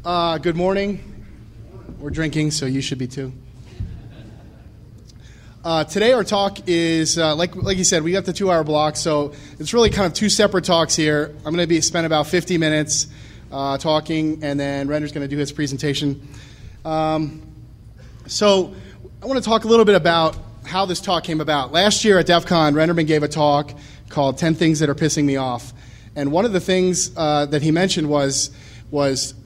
Good morning. We're drinking, so you should be too. Today our talk is, like you said, we got the 2-hour block, so it's really kind of two separate talks here. I'm going to spend about 50 minutes talking, and then Render's going to do his presentation. So I want to talk a little bit about how this talk came about. Last year at DEF CON, RenderMan gave a talk called 10 Things That Are Pissing Me Off. And one of the things that he mentioned was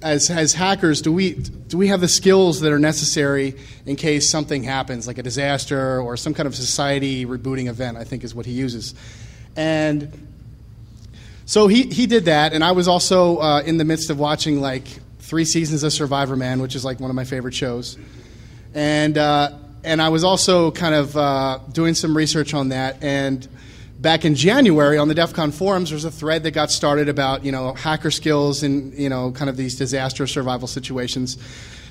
as hackers, do we have the skills that are necessary in case something happens, like a disaster or some kind of society rebooting event, I think is what he uses. And so he did that, and I was also in the midst of watching like 3 seasons of survivorman, which is like one of my favorite shows. And I was also kind of doing some research on that, and back in January on the DEF CON forums, there was a thread that got started about, hacker skills and, kind of these disaster survival situations.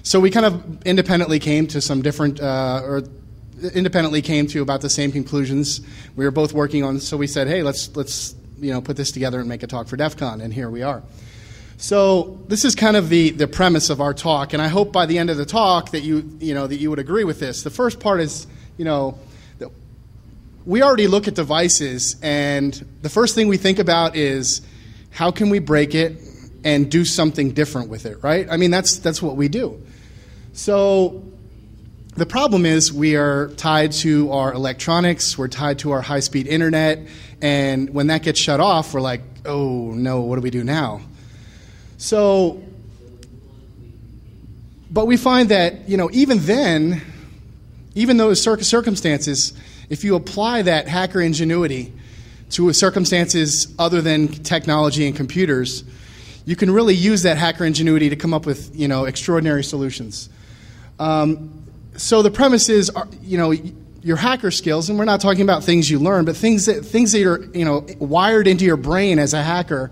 So we kind of independently came to some different, independently came to about the same conclusions we were both working on. So we said, hey, let's put this together and make a talk for DEF CON, and here we are. So this is kind of the premise of our talk, and I hope by the end of the talk that you would agree with this. The first part is, we already look at devices, and the first thing we think about is how can we break it and do something different with it, right? I mean, that's what we do. So the problem is we are tied to our electronics, we're tied to our high-speed internet, and when that gets shut off, we're like, oh no, what do we do now? So, but we find that, even then, even those circumstances, if you apply that hacker ingenuity to circumstances other than technology and computers, you can really use that hacker ingenuity to come up with, extraordinary solutions. So the premise is, your hacker skills, and we're not talking about things you learn, but things that are, wired into your brain as a hacker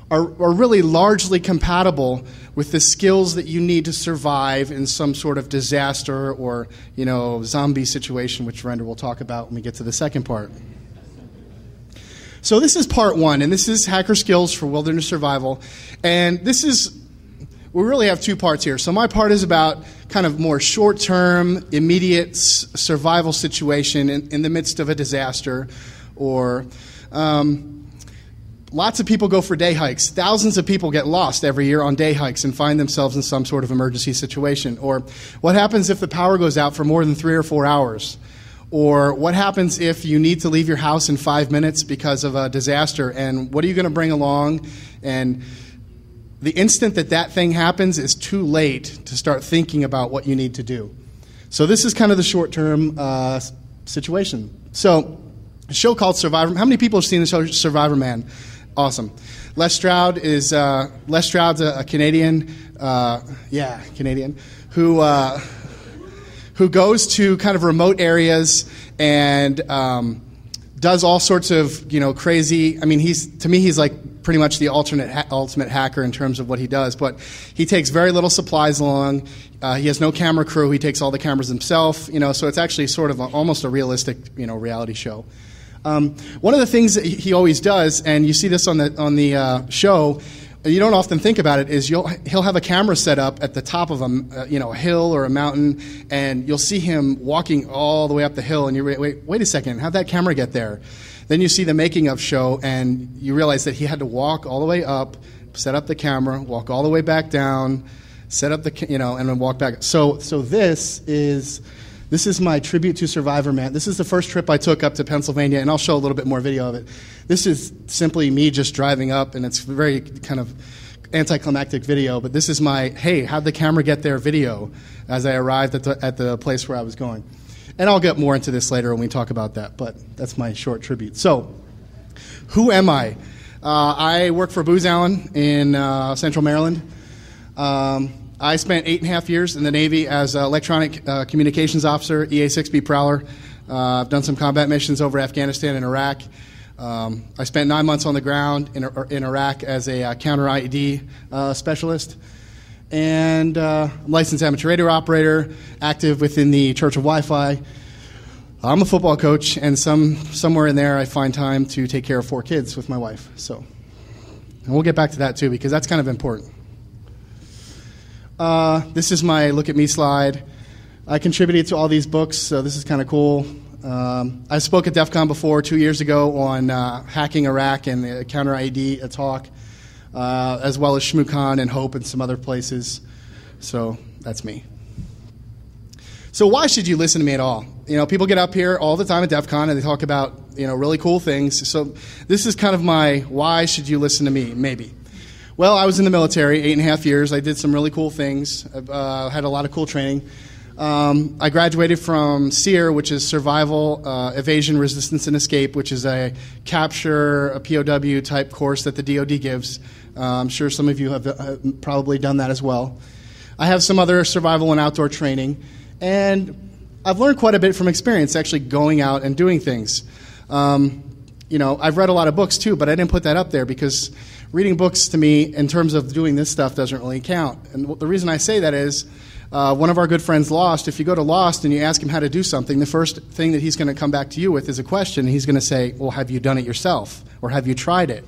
are really largely compatible with the skills that you need to survive in some sort of disaster or, zombie situation, which Render will talk about when we get to the second part. So this is part one, and this is hacker skills for wilderness survival. And we really have 2 parts here. So my part is about kind of more short-term, immediate survival situation in the midst of a disaster, or lots of people go for day hikes. Thousands of people get lost every year on day hikes and find themselves in some sort of emergency situation. Or what happens if the power goes out for more than 3 or 4 hours? Or what happens if you need to leave your house in 5 minutes because of a disaster? And what are you going to bring along? And the instant that thing happens is too late to start thinking about what you need to do. So this is kind of the short-term situation. So a show called Survivor. How many people have seen the show Survivorman? Awesome. Les Stroud is Les Stroud's a Canadian, Canadian, who goes to kind of remote areas and does all sorts of crazy. I mean, he's like pretty much the ultimate hacker in terms of what he does. But he takes very little supplies along. He has no camera crew. He takes all the cameras himself. So it's actually sort of almost a realistic reality show. One of the things that he always does, and you see this on the show, you don't often think about it, is he'll have a camera set up at the top of a hill or a mountain, and you'll see him walking all the way up the hill, and you wait a second, how'd that camera get there? Then you see the making of show, and you realize that he had to walk all the way up, set up the camera, walk all the way back down, set up the and then walk back. So this is my tribute to survivorman. This is the first trip I took up to Pennsylvania, and I'll show a little bit more video of it. This is simply me just driving up, and it's very kind of anticlimactic video, but this is my, hey, how'd the camera get there video as I arrived at the place where I was going. And I'll get more into this later when we talk about that, but that's my short tribute. So, who am I? I work for Booz Allen in Central Maryland. I spent 8.5 years in the Navy as an electronic communications officer, EA-6B Prowler. I've done some combat missions over Afghanistan and Iraq. I spent 9 months on the ground in Iraq as a counter-IED specialist. And I'm licensed amateur radio operator, active within the Church of Wi-Fi. I'm a football coach, and somewhere in there I find time to take care of 4 kids with my wife. So, and we'll get back to that too, because that's kind of important. This is my look at me slide. I contributed to all these books, so this is kind of cool. I spoke at DEF CON before 2 years ago on hacking Iraq and the counter ID talk, as well as ShmooCon and Hope and some other places. So that's me. So why should you listen to me at all? You know, people get up here all the time at DEF CON and they talk about, you know, really cool things. So this is kind of my why should you listen to me, maybe. Well, I was in the military 8.5 years. I did some really cool things. Had a lot of cool training. I graduated from SEER, which is Survival, Evasion, Resistance, and Escape, which is a capture, a POW type course that the DoD gives. I'm sure some of you have probably done that as well. I have some other survival and outdoor training, and I've learned quite a bit from experience actually going out and doing things. You know, I've read a lot of books too, but I didn't put that up there because reading books to me in terms of doing this stuff doesn't really count. And the reason I say that is one of our good friends, Lost, if you go to Lost and you ask him how to do something, the first thing that he's going to come back to you with is a question. And he's going to say, well, have you done it yourself? Or have you tried it?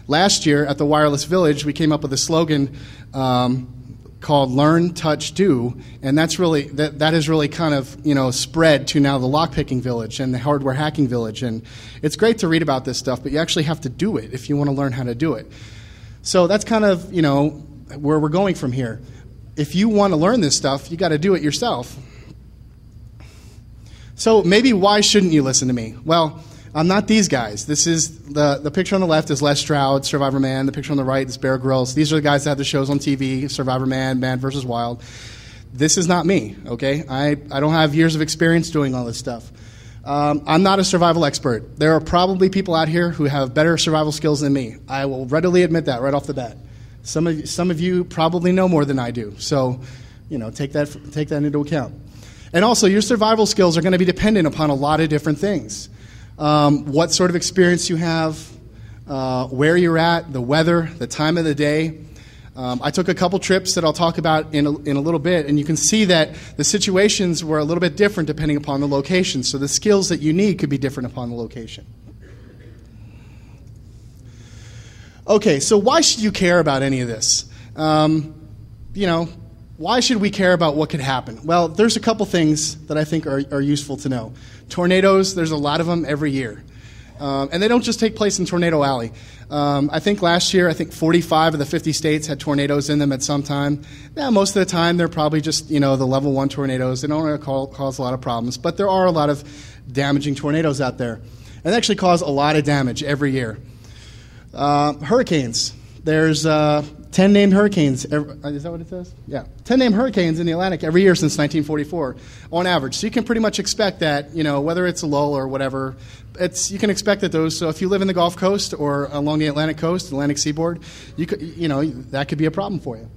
Last year at the Wireless Village, we came up with a slogan called Learn, Touch, Do. And that's really, that has really kind of, you know, spread to now the lockpicking village and the hardware hacking village. And it's great to read about this stuff, but you actually have to do it if you want to learn how to do it. So that's kind of, you know, where we're going from here. If you want to learn this stuff, you got to do it yourself. So maybe why shouldn't you listen to me? Well, I'm not these guys. This is the picture on the left is Les Stroud, survivorman. The picture on the right is Bear Grylls. These are the guys that have the shows on TV, survivorman, Man vs. Wild. This is not me, okay? I don't have years of experience doing all this stuff. I'm not a survival expert. There are probably people out here who have better survival skills than me. I will readily admit that right off the bat. Some of you probably know more than I do, so you know, take that into account. And also, your survival skills are going to be dependent upon a lot of different things. What sort of experience you have, where you're at, the weather, the time of the day. I took a couple trips that I'll talk about in a little bit, and you can see that the situations were a little bit different depending upon the location. So the skills that you need could be different upon the location. Okay, so why should you care about any of this? You know, why should we care about what could happen? Well, there's a couple things that I think are useful to know. Tornadoes, there's a lot of them every year. And they don't just take place in Tornado Alley. I think last year, 45 of the 50 states had tornadoes in them at some time. Now, most of the time, they're probably just, you know, the level 1 tornadoes. They don't really cause a lot of problems. But there are a lot of damaging tornadoes out there. And they actually cause a lot of damage every year. Hurricanes. There's 10 named hurricanes. Is that what it says? Yeah. 10 named hurricanes in the Atlantic every year since 1944 on average. So you can pretty much expect that, you know, whether it's a lull or whatever, you can expect that those. So if you live in the Gulf Coast or along the Atlantic coast, Atlantic seaboard, you know, that could be a problem for you.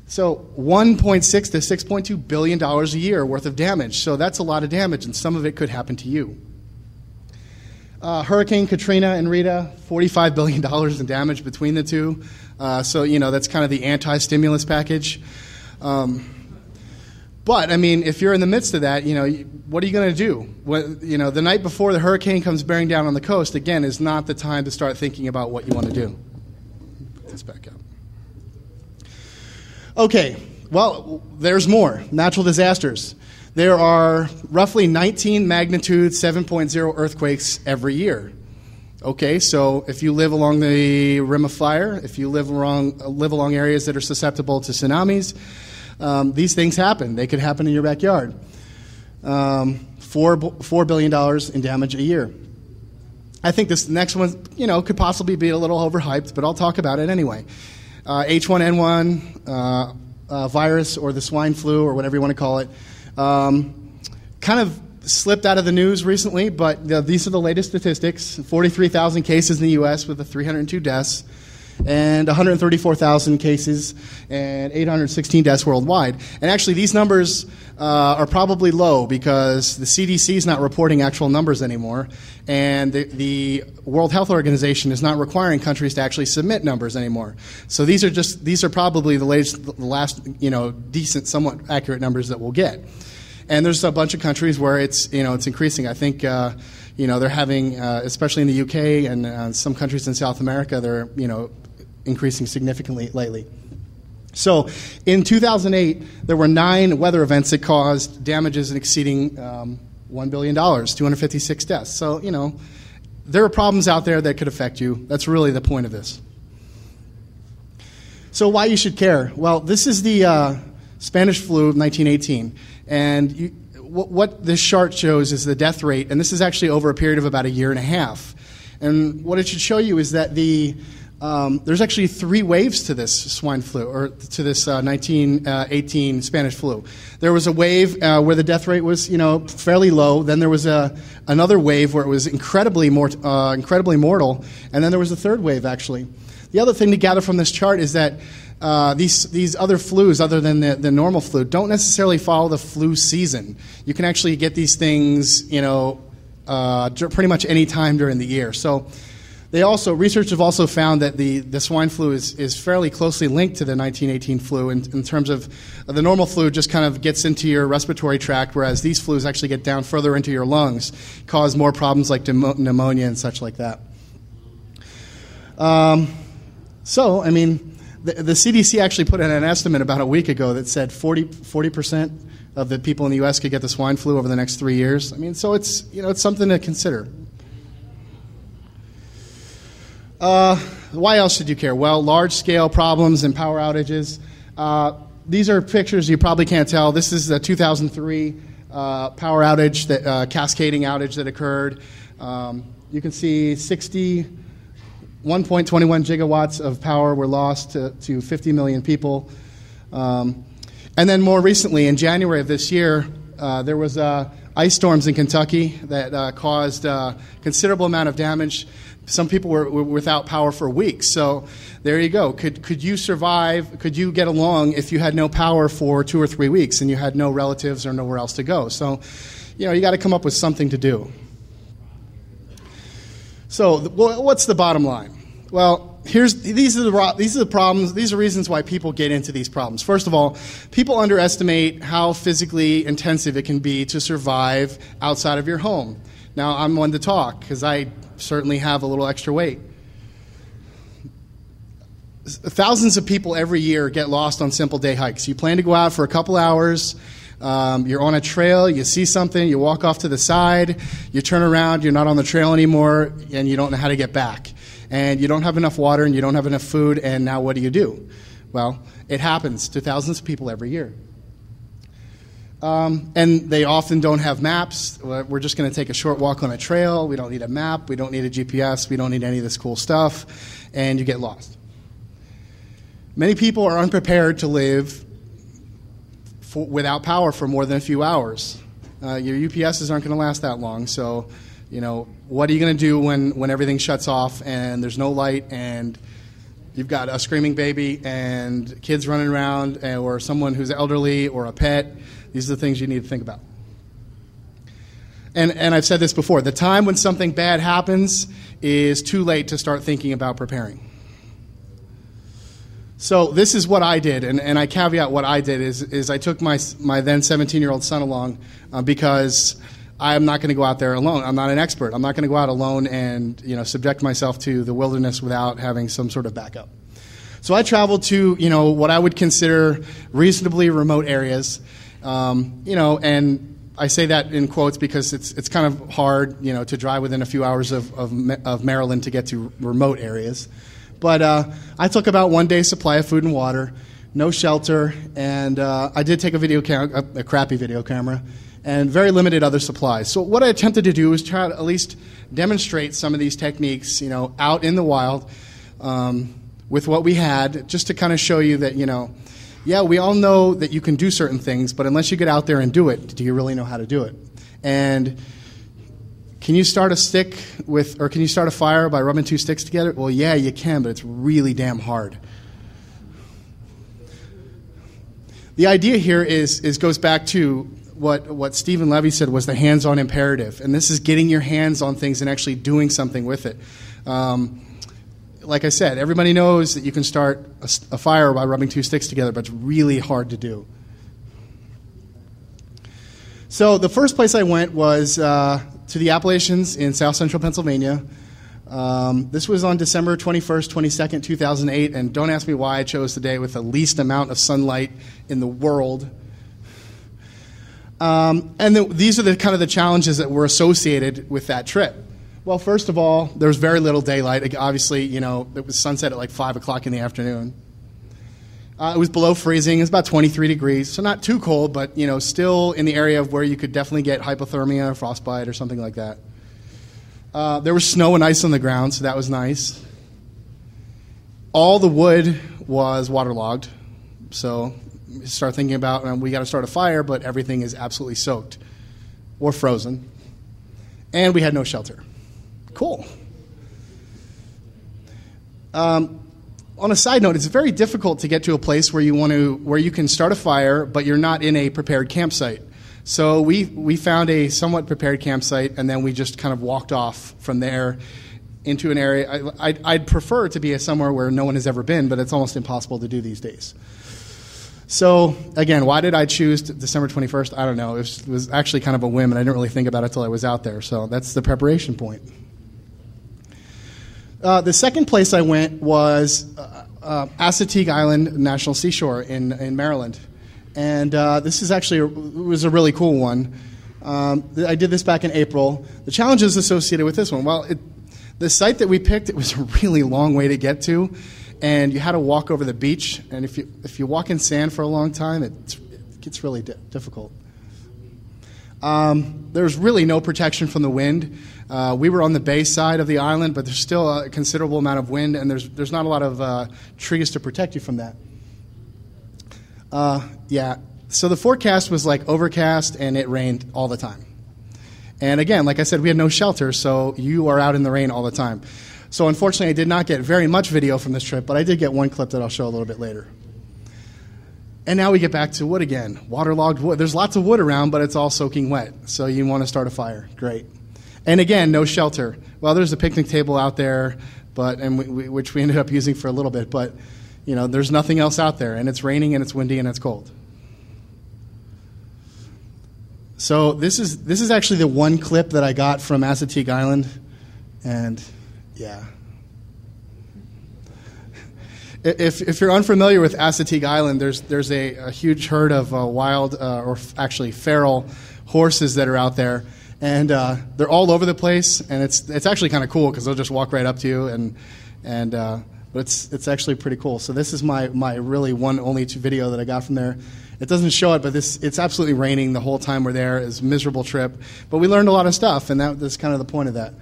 So $1.6 to $6.2 billion a year worth of damage. So that's a lot of damage, and some of it could happen to you. Hurricane Katrina and Rita, $45 billion in damage between the two. So, you know, that's kind of the anti-stimulus package. But, I mean, if you're in the midst of that, you know, what are you going to do? You know, the night before the hurricane comes bearing down on the coast, again, is not the time to start thinking about what you want to do. Put this back up. Okay, well, there's more. Natural disasters. There are roughly 19 magnitude 7.0 earthquakes every year. Okay, so if you live along the rim of fire, if you live along areas that are susceptible to tsunamis, these things happen. They could happen in your backyard. $4 billion in damage a year. I think this next one, you know, could possibly be a little overhyped, but I'll talk about it anyway. H1N1 virus, or the swine flu, or whatever you want to call it. Kind of slipped out of the news recently, but these are the latest statistics. 43,000 cases in the U.S. with 302 deaths, and 134,000 cases and 816 deaths worldwide. And actually, these numbers are probably low because the CDC is not reporting actual numbers anymore, and the World Health Organization is not requiring countries to actually submit numbers anymore. So these are probably the last, you know, decent, somewhat accurate numbers that we'll get. And there's a bunch of countries where it's increasing. I think, you know, they're having, especially in the UK and some countries in South America, they're, you know, increasing significantly lately. So in 2008, there were 9 weather events that caused damages exceeding $1 billion, 256 deaths. So, you know, there are problems out there that could affect you. That's really the point of this. So why you should care? Well, this is the Spanish flu of 1918. And what this chart shows is the death rate. And this is actually over a period of about a year and a half. And what it should show you is that there's actually 3 waves to this swine flu, or to this 1918 Spanish flu. There was a wave where the death rate was, you know, fairly low. Then there was another wave where it was incredibly mortal. And then there was a third wave, actually. The other thing to gather from this chart is that these other flus, other than the normal flu, don't necessarily follow the flu season. You can actually get these things, you know, pretty much any time during the year. So researchers have also found that the swine flu is fairly closely linked to the 1918 flu in terms of the normal flu just kind of gets into your respiratory tract, whereas these flus actually get down further into your lungs, cause more problems like pneumonia and such like that. So, I mean, the CDC actually put in an estimate about a week ago that said 40% of the people in the U.S. could get the swine flu over the next 3 years. I mean, so it's, you know, it's something to consider. Why else should you care? Well, large-scale problems and power outages. These are pictures you probably can't tell. This is the 2003 power outage, cascading outage that occurred. You can see 1.21 gigawatts of power were lost to 50 million people. And then more recently, in January of this year, there was ice storms in Kentucky that caused a considerable amount of damage. Some people were without power for weeks. So there you go. Could you survive? Could you get along if you had no power for 2 or 3 weeks and you had no relatives or nowhere else to go? So, you know, you got to come up with something to do. So what's the bottom line? Well, these are the problems. These are reasons why people get into these problems. First of all, people underestimate how physically intensive it can be to survive outside of your home. Now, I'm one to talk because I certainly have a little extra weight. Thousands of people every year get lost on simple day hikes. You plan to go out for a couple hours. You're on a trail, you see something, you walk off to the side, you turn around, you're not on the trail anymore, and you don't know how to get back. And you don't have enough water, and you don't have enough food, and now what do? Well, it happens to thousands of people every year. And they often don't have maps. We're just going to take a short walk on a trail. We don't need a map. We don't need a GPS. We don't need any of this cool stuff. And you get lost. Many people are unprepared to live without power for more than a few hours. Your UPSs aren't going to last that long. So, you know, what are you going to do when everything shuts off and there's no light and you've got a screaming baby and kids running around or someone who's elderly or a pet? These are the things you need to think about. And I've said this before. The time when something bad happens is too late to start thinking about preparing. So this is what I did, and I caveat what I did is I took my then 17-year-old son along because I'm not going to go out there alone. I'm not an expert. I'm not going to go out alone and, you know, subject myself to the wilderness without having some sort of backup. So I traveled to, you know, what I would consider reasonably remote areas. You know, and I say that in quotes because it's kind of hard, you know, to drive within a few hours of Maryland to get to remote areas. But I took about 1 day's supply of food and water, no shelter, and I did take a crappy video camera, and very limited other supplies. So what I attempted to do was try to at least demonstrate some of these techniques, you know, out in the wild with what we had, just to kind of show you that, you know, yeah, we all know that you can do certain things, but unless you get out there and do it, do you really know how to do it? And can you start a can you start a fire by rubbing 2 sticks together? Well, yeah, you can, but it's really damn hard. The idea here goes back to what Stephen Levy said was the hands-on imperative, and this is getting your hands on things and actually doing something with it. Like I said, everybody knows that you can start a fire by rubbing 2 sticks together, but it's really hard to do. So the first place I went was to the Appalachians in south central Pennsylvania. This was on December 21st, 22nd, 2008, and don't ask me why I chose the day with the least amount of sunlight in the world. These are the kind of the challenges that were associated with that trip. Well, first of all, there was very little daylight. Obviously, you know, it was sunset at like 5 o'clock in the afternoon. It was below freezing. It was about 23 degrees, so not too cold, but, you know, still in the area of where you could definitely get hypothermia or frostbite or something like that. There was snow and ice on the ground, so that was nice. All the wood was waterlogged, so you start thinking about, we got to start a fire, but everything is absolutely soaked or frozen. And we had no shelter. Cool. On a side note, it's very difficult to get to a place where you can start a fire, but you're not in a prepared campsite. So we found a somewhat prepared campsite, and then we just kind of walked off from there into an area. I'd prefer to be somewhere where no one has ever been, but it's almost impossible to do these days. So, again, why did I choose December 21st? I don't know. It was actually kind of a whim, and I didn't really think about it until I was out there. So that's the preparation point. The second place I went was Assateague Island National Seashore in Maryland. And this is actually was a really cool one. I did this back in April. The challenges associated with this one, well, the site that we picked, it was a really long way to get to, and you had to walk over the beach. And if you walk in sand for a long time, it gets really difficult. There's really no protection from the wind. We were on the bay side of the island, but there's still a considerable amount of wind, and there's not a lot of trees to protect you from that. Yeah, so the forecast was like overcast, and it rained all the time. And again, like I said, we had no shelter, so you are out in the rain all the time. So unfortunately, I did not get very much video from this trip, but I did get one clip that I'll show a little bit later. And now we get back to wood again, waterlogged wood. There's lots of wood around, but it's all soaking wet, so you want to start a fire. Great. And again, no shelter. Well, there's a picnic table out there, which we ended up using for a little bit, but you know, there's nothing else out there, and it's raining, and it's windy, and it's cold. So this is actually the one clip that I got from Assateague Island, and yeah. If you're unfamiliar with Assateague Island, there's a huge herd of wild or actually feral horses that are out there, and they're all over the place, and it's actually kind of cool because they'll just walk right up to you, but it's actually pretty cool. So this is my really only video that I got from there. It doesn't show it, but it's absolutely raining the whole time we're there. It's a miserable trip, but we learned a lot of stuff, and that's kind of the point of that.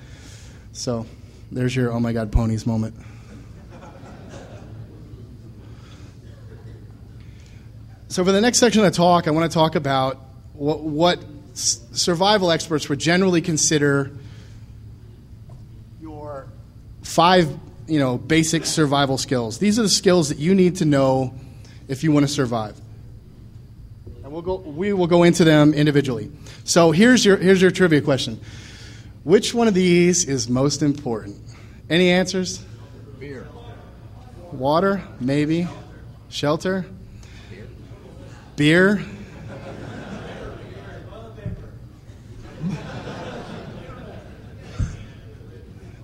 So there's your oh my god ponies moment. So for the next section of the talk, I want to talk about what survival experts would generally consider your 5 basic survival skills. These are the skills that you need to know if you want to survive. And we will go into them individually. So here's your trivia question. Which one of these is most important? Any answers? Beer. Water, maybe. Shelter? Beer?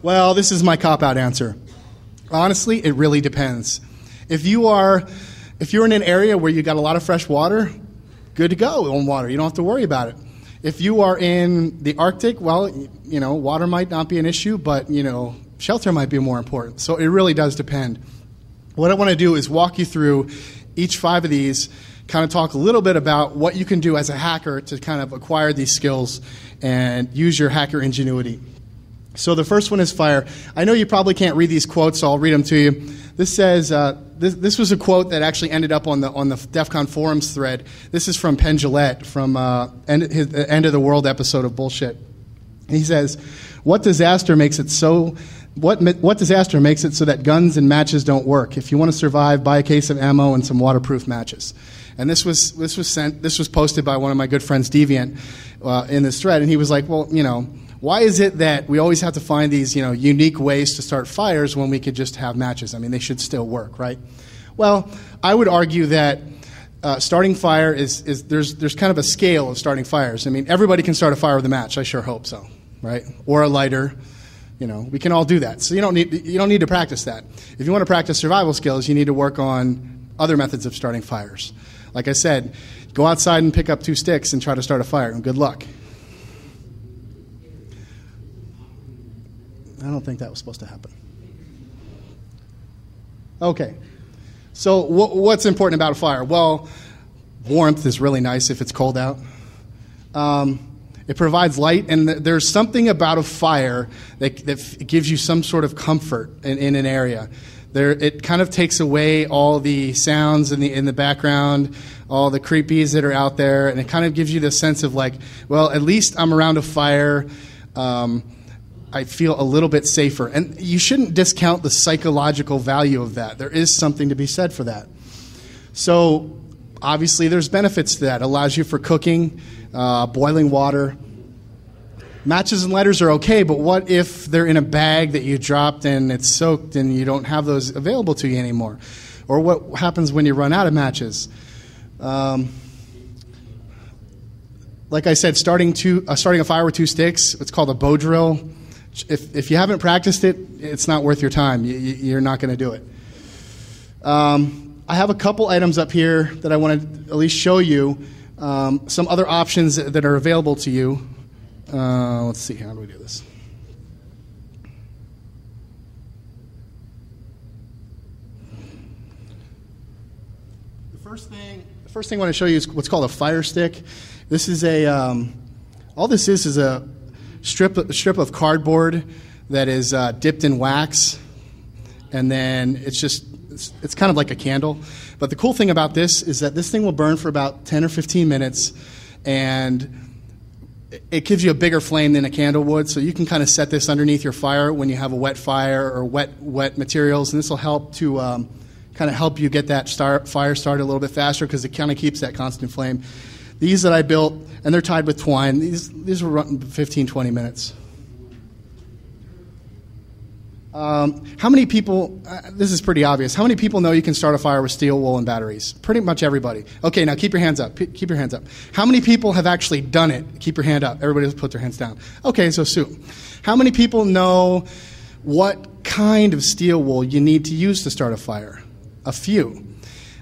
Well, this is my cop-out answer. Honestly, it really depends. If you're in an area where you got a lot of fresh water, good to go on water. You don't have to worry about it. If you are in the Arctic, well, water might not be an issue, but, shelter might be more important. So it really does depend. What I want to do is walk you through each 5 of these, kind of talk a little bit about what you can do as a hacker to kind of acquire these skills and use your hacker ingenuity. So the first one is fire. I know you probably can't read these quotes, so I'll read them to you. This says, this was a quote that actually ended up on the DEFCON forums thread. This is from Penn Jillette from his End of the World episode of Bullshit. He says, what disaster makes it so that guns and matches don't work? If you want to survive, buy a case of ammo and some waterproof matches. And this was posted by one of my good friends, Deviant, in this thread, and he was like, well, why is it that we always have to find these, unique ways to start fires when we could just have matches? I mean, they should still work, right? Well, I would argue that starting fire there's kind of a scale of starting fires. I mean, everybody can start a fire with a match. I sure hope so, right? Or a lighter, You know, we can all do that. So you don't need to practice that. If you want to practice survival skills, you need to work on other methods of starting fires. Like I said, go outside and pick up 2 sticks and try to start a fire, and good luck. I don't think that was supposed to happen. Okay. So what's important about a fire? Well, warmth is really nice if it's cold out. It provides light, and there's something about a fire that gives you some sort of comfort in an area. It kind of takes away all the sounds in the background, all the creepies that are out there, and it kind of gives you the sense of like, well, at least I'm around a fire. I feel a little bit safer. And you shouldn't discount the psychological value of that. There is something to be said for that. So obviously there's benefits to that. It allows you for cooking, boiling water. Matches and lighters are okay, but what if they're in a bag that you dropped and it's soaked and you don't have those available to you anymore? Or what happens when you run out of matches? Like I said, starting a fire with 2 sticks, it's called a bow drill. If you haven't practiced it, it's not worth your time. You're not going to do it. I have a couple items up here that I want to at least show you. Some other options that are available to you. Let's see, how do we do this? The first thing I want to show you is what's called a Firestick. This is all this is a strip of cardboard that is dipped in wax, and then it's kind of like a candle. But the cool thing about this is that this thing will burn for about 10 or 15 minutes, and it gives you a bigger flame than a candle would, so you can kind of set this underneath your fire when you have a wet fire or wet materials, and this will help to kind of help you get that fire started a little bit faster because it kind of keeps that constant flame. These that I built, and they're tied with twine, these were running 15, 20 minutes. How many people, this is pretty obvious, how many people know you can start a fire with steel wool and batteries? Pretty much everybody. Okay, now keep your hands up. Keep your hands up. How many people have actually done it? Keep your hand up. Everybody just put their hands down. Okay, so Sue. How many people know what kind of steel wool you need to use to start a fire? A few.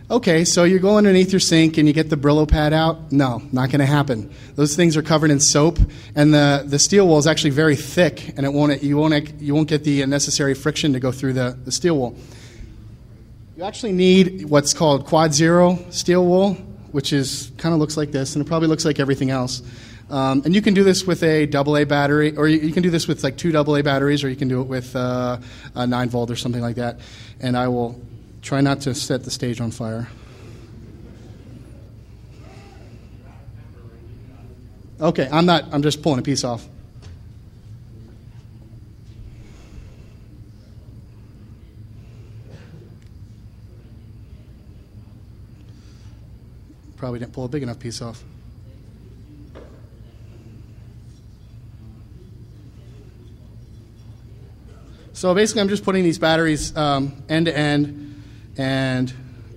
Okay, so you go underneath your sink and you get the Brillo pad out? No, not going to happen. Those things are covered in soap, and the steel wool is actually very thick, and you won't get the necessary friction to go through the steel wool. You actually need what's called Quad Zero steel wool, which kind of looks like this, and it probably looks like everything else. And you can do this with a AA battery, or you can do this with like 2 AA batteries, or you can do it with a 9-volt or something like that. And I will try not to set the stage on fire. Okay, I'm just pulling a piece off. Probably didn't pull a big enough piece off. So basically I'm just putting these batteries end to end and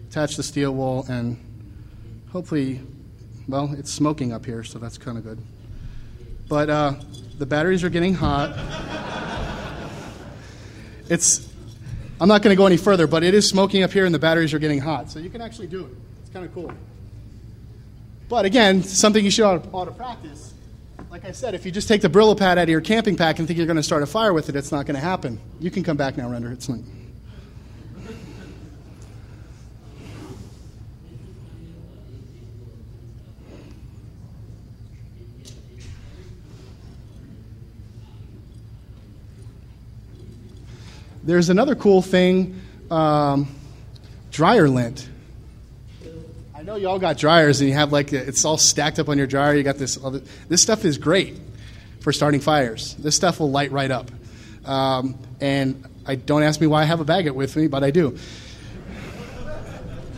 attach the steel wool, and hopefully, well, it's smoking up here, so that's kind of good. But the batteries are getting hot. I'm not going to go any further, but it is smoking up here and the batteries are getting hot, so you can actually do it. It's kind of cool. But again, something you should ought to practice. Like I said, if you just take the Brillo pad out of your camping pack and think you're going to start a fire with it, it's not going to happen. You can come back now, Render. It's not. There's another cool thing, dryer lint. I know you all got dryers and you have it's all stacked up on your dryer. You got this stuff is great for starting fires. This stuff will light right up. And don't ask me why I have a bag with me, but I do.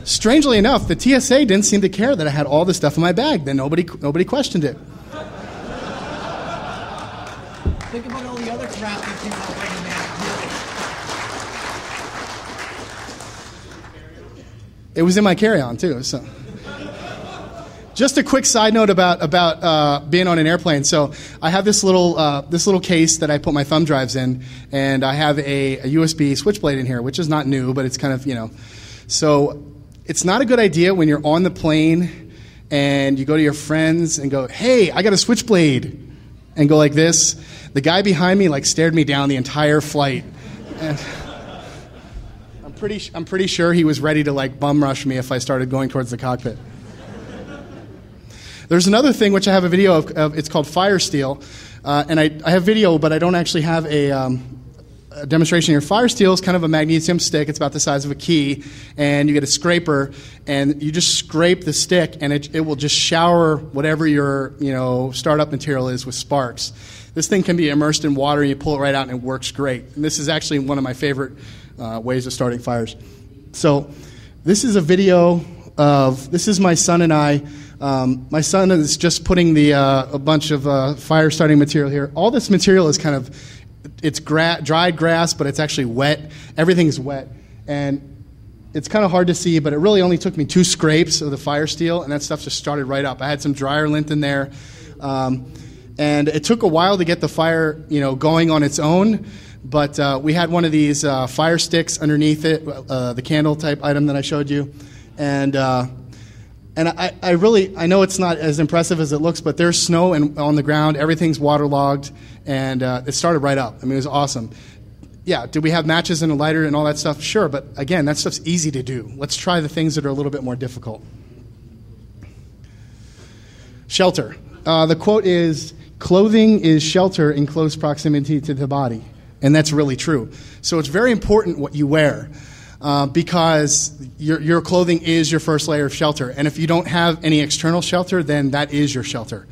Strangely enough, the TSA didn't seem to care that I had all this stuff in my bag. Then nobody questioned it. Think about all the other crap that you have in there. It was in my carry-on, too. So. Just a quick side note about being on an airplane. So I have this little case that I put my thumb drives in, and I have a USB switchblade in here, which is not new, but it's kind of, So it's not a good idea when you're on the plane and you go to your friends and go, hey, I got a switchblade, and go like this. The guy behind me stared me down the entire flight. And I'm pretty sure he was ready to bum rush me if I started going towards the cockpit. There's another thing which I have a video of. It's called Firesteel, and I have video, but I don't actually have a demonstration here. Firesteel is kind of a magnesium stick. It's about the size of a key, and you get a scraper, and you just scrape the stick, and it will just shower whatever your startup material is with sparks. This thing can be immersed in water, and you pull it right out, and it works great. And this is actually one of my favorite ways of starting fires. So this is a video of, this is my son and I. My son is just putting a bunch of fire starting material here. All this material is kind of, it's dried grass, but it's actually wet. Everything's wet. And it's kind of hard to see, but it really only took me 2 scrapes of the Firesteel, and that stuff just started right up. I had some dryer lint in there. And it took a while to get the fire, going on its own. But we had one of these fire sticks underneath it, the candle type item that I showed you. And I know it's not as impressive as it looks, but there's snow on the ground. Everything's waterlogged, and it started right up. I mean, it was awesome. Yeah, did we have matches and a lighter and all that stuff? Sure, but again, that stuff's easy to do. Let's try the things that are a little bit more difficult. Shelter. The quote is, "Clothing is shelter in close proximity to the body." And that's really true. So it's very important what you wear. Because your clothing is your first layer of shelter. And if you don't have any external shelter, then that is your shelter.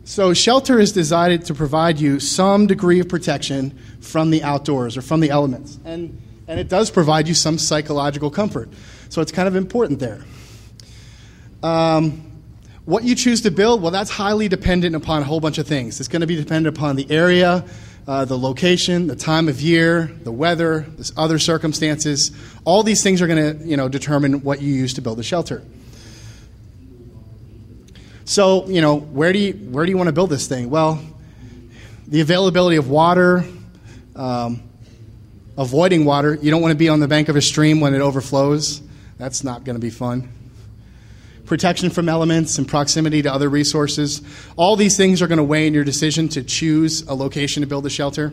So shelter is designed to provide you some degree of protection from the outdoors or from the elements. And it does provide you some psychological comfort. So it's kind of important there. What you choose to build, well, that's highly dependent upon a whole bunch of things. It's going to be dependent upon the area, the location, the time of year, the weather, other circumstances. All these things are going to, determine what you use to build a shelter. So, where do you want to build this thing? Well, the availability of water, avoiding water. You don't want to be on the bank of a stream when it overflows. That's not going to be fun. Protection from elements and proximity to other resources. All these things are going to weigh in your decision to choose a location to build a shelter.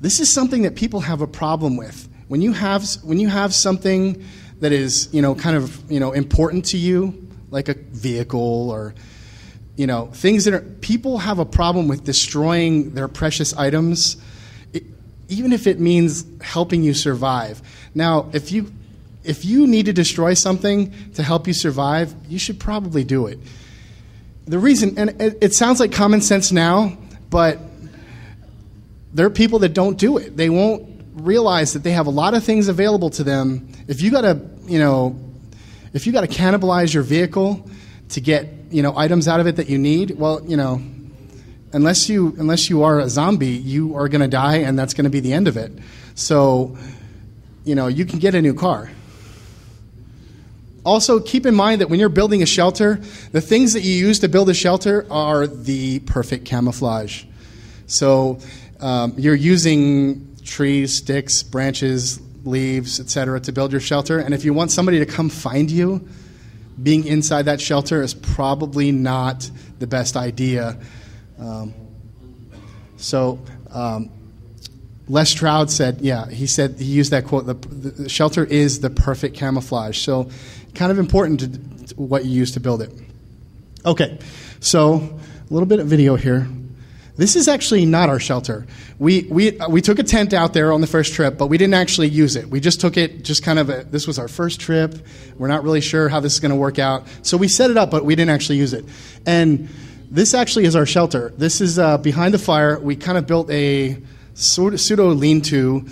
This is something that people have a problem with. When you have something that is, important to you, like a vehicle or, things that people have a problem with destroying their precious items, even if it means helping you survive. Now, if you need to destroy something to help you survive, you should probably do it. The reason, and it sounds like common sense now, but there are people that don't do it. They won't realize that they have a lot of things available to them. If you got to cannibalize your vehicle to get, items out of it that you need, well, unless you are a zombie, you are going to die, and that's going to be the end of it. So, you can get a new car. Also, keep in mind that when you're building a shelter, the things that you use to build a shelter are the perfect camouflage. So you're using trees, sticks, branches, leaves, etc. to build your shelter. And if you want somebody to come find you, being inside that shelter is probably not the best idea. Les Stroud said, he used that quote, the shelter is the perfect camouflage. So kind of important to what you use to build it. Okay, so a little bit of video here. This is actually not our shelter. We took a tent out there on the first trip, but we didn't actually use it. We just took it, this was our first trip. We're not really sure how this is going to work out. So we set it up, but we didn't actually use it. And this actually is our shelter. This is behind the fire. We kind of built a pseudo lean-to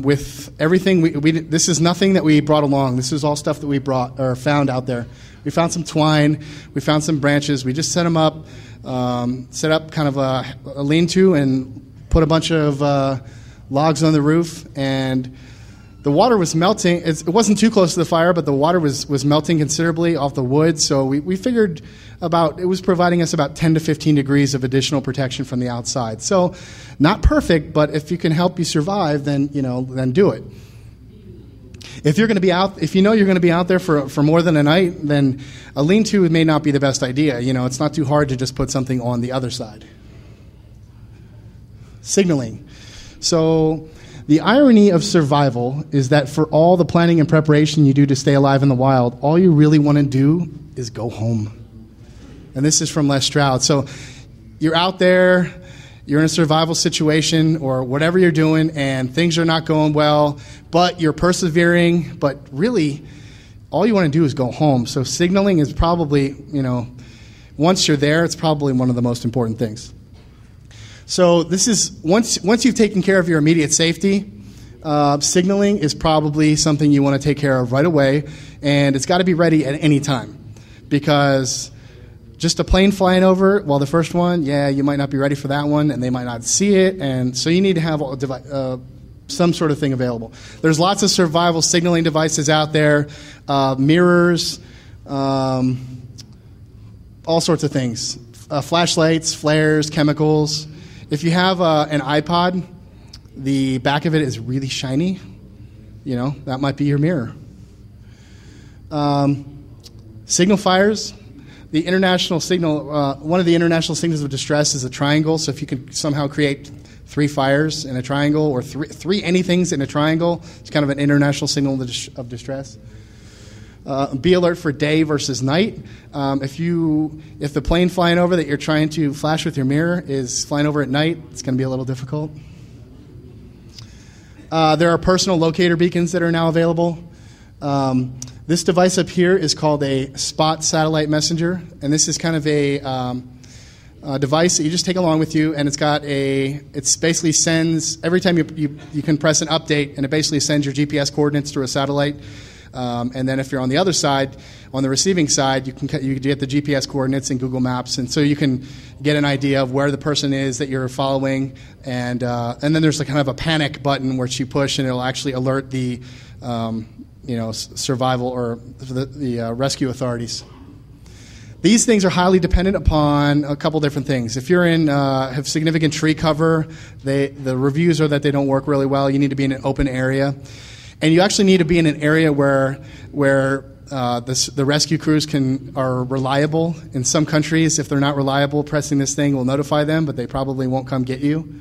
with everything. This is nothing that we brought along. This is all stuff that we brought or found out there. We found some twine. We found some branches. We just set them up, set up kind of a lean-to and put a bunch of logs on the roof. And the water was melting. It wasn't too close to the fire, but the water was melting considerably off the wood. So we figured it was providing us about 10 to 15 degrees of additional protection from the outside. So not perfect, but if you can help you survive, then do it. If you're going to be out, if you know you're going to be out there for more than a night, then a lean-to may not be the best idea. It's not too hard to just put something on the other side. Signaling. So the irony of survival is that for all the planning and preparation you do to stay alive in the wild, all you really want to do is go home. And this is from Les Stroud. So you're out there, you're in a survival situation or whatever you're doing, and things are not going well, but you're persevering, but really all you want to do is go home. So signaling is probably, once you're there, it's probably one of the most important things. So this is, once you've taken care of your immediate safety, signaling is probably something you want to take care of right away, and it's got to be ready at any time. Because just a plane flying over, well, the first one, you might not be ready for that one, and they might not see it, and so you need to have some sort of thing available. There's lots of survival signaling devices out there, mirrors, all sorts of things, flashlights, flares, chemicals. If you have an iPod, the back of it is really shiny. That might be your mirror. Signal fires. The international signal, one of the international signals of distress is a triangle. So if you can somehow create 3 fires in a triangle or three anythings in a triangle, it's kind of an international signal of distress. Be alert for day versus night. If the plane flying over that you're trying to flash with your mirror is flying over at night, it's going to be a little difficult. There are personal locator beacons that are now available. This device up here is called a Spot Satellite Messenger, and this is kind of a device that you just take along with you, and it basically sends, every time you can press an update, and it basically sends your GPS coordinates through a satellite. And then if you're on the other side, on the receiving side, you get the GPS coordinates in Google Maps, and so you can get an idea of where the person is that you're following. And then there's kind of a panic button which you push, and it'll actually alert the survival or the rescue authorities. These things are highly dependent upon a couple different things. If you're have significant tree cover, the reviews are that they don't work really well. You need to be in an open area. And you actually need to be in an area where the rescue crews are reliable. In some countries, if they're not reliable, pressing this thing will notify them, but they probably won't come get you.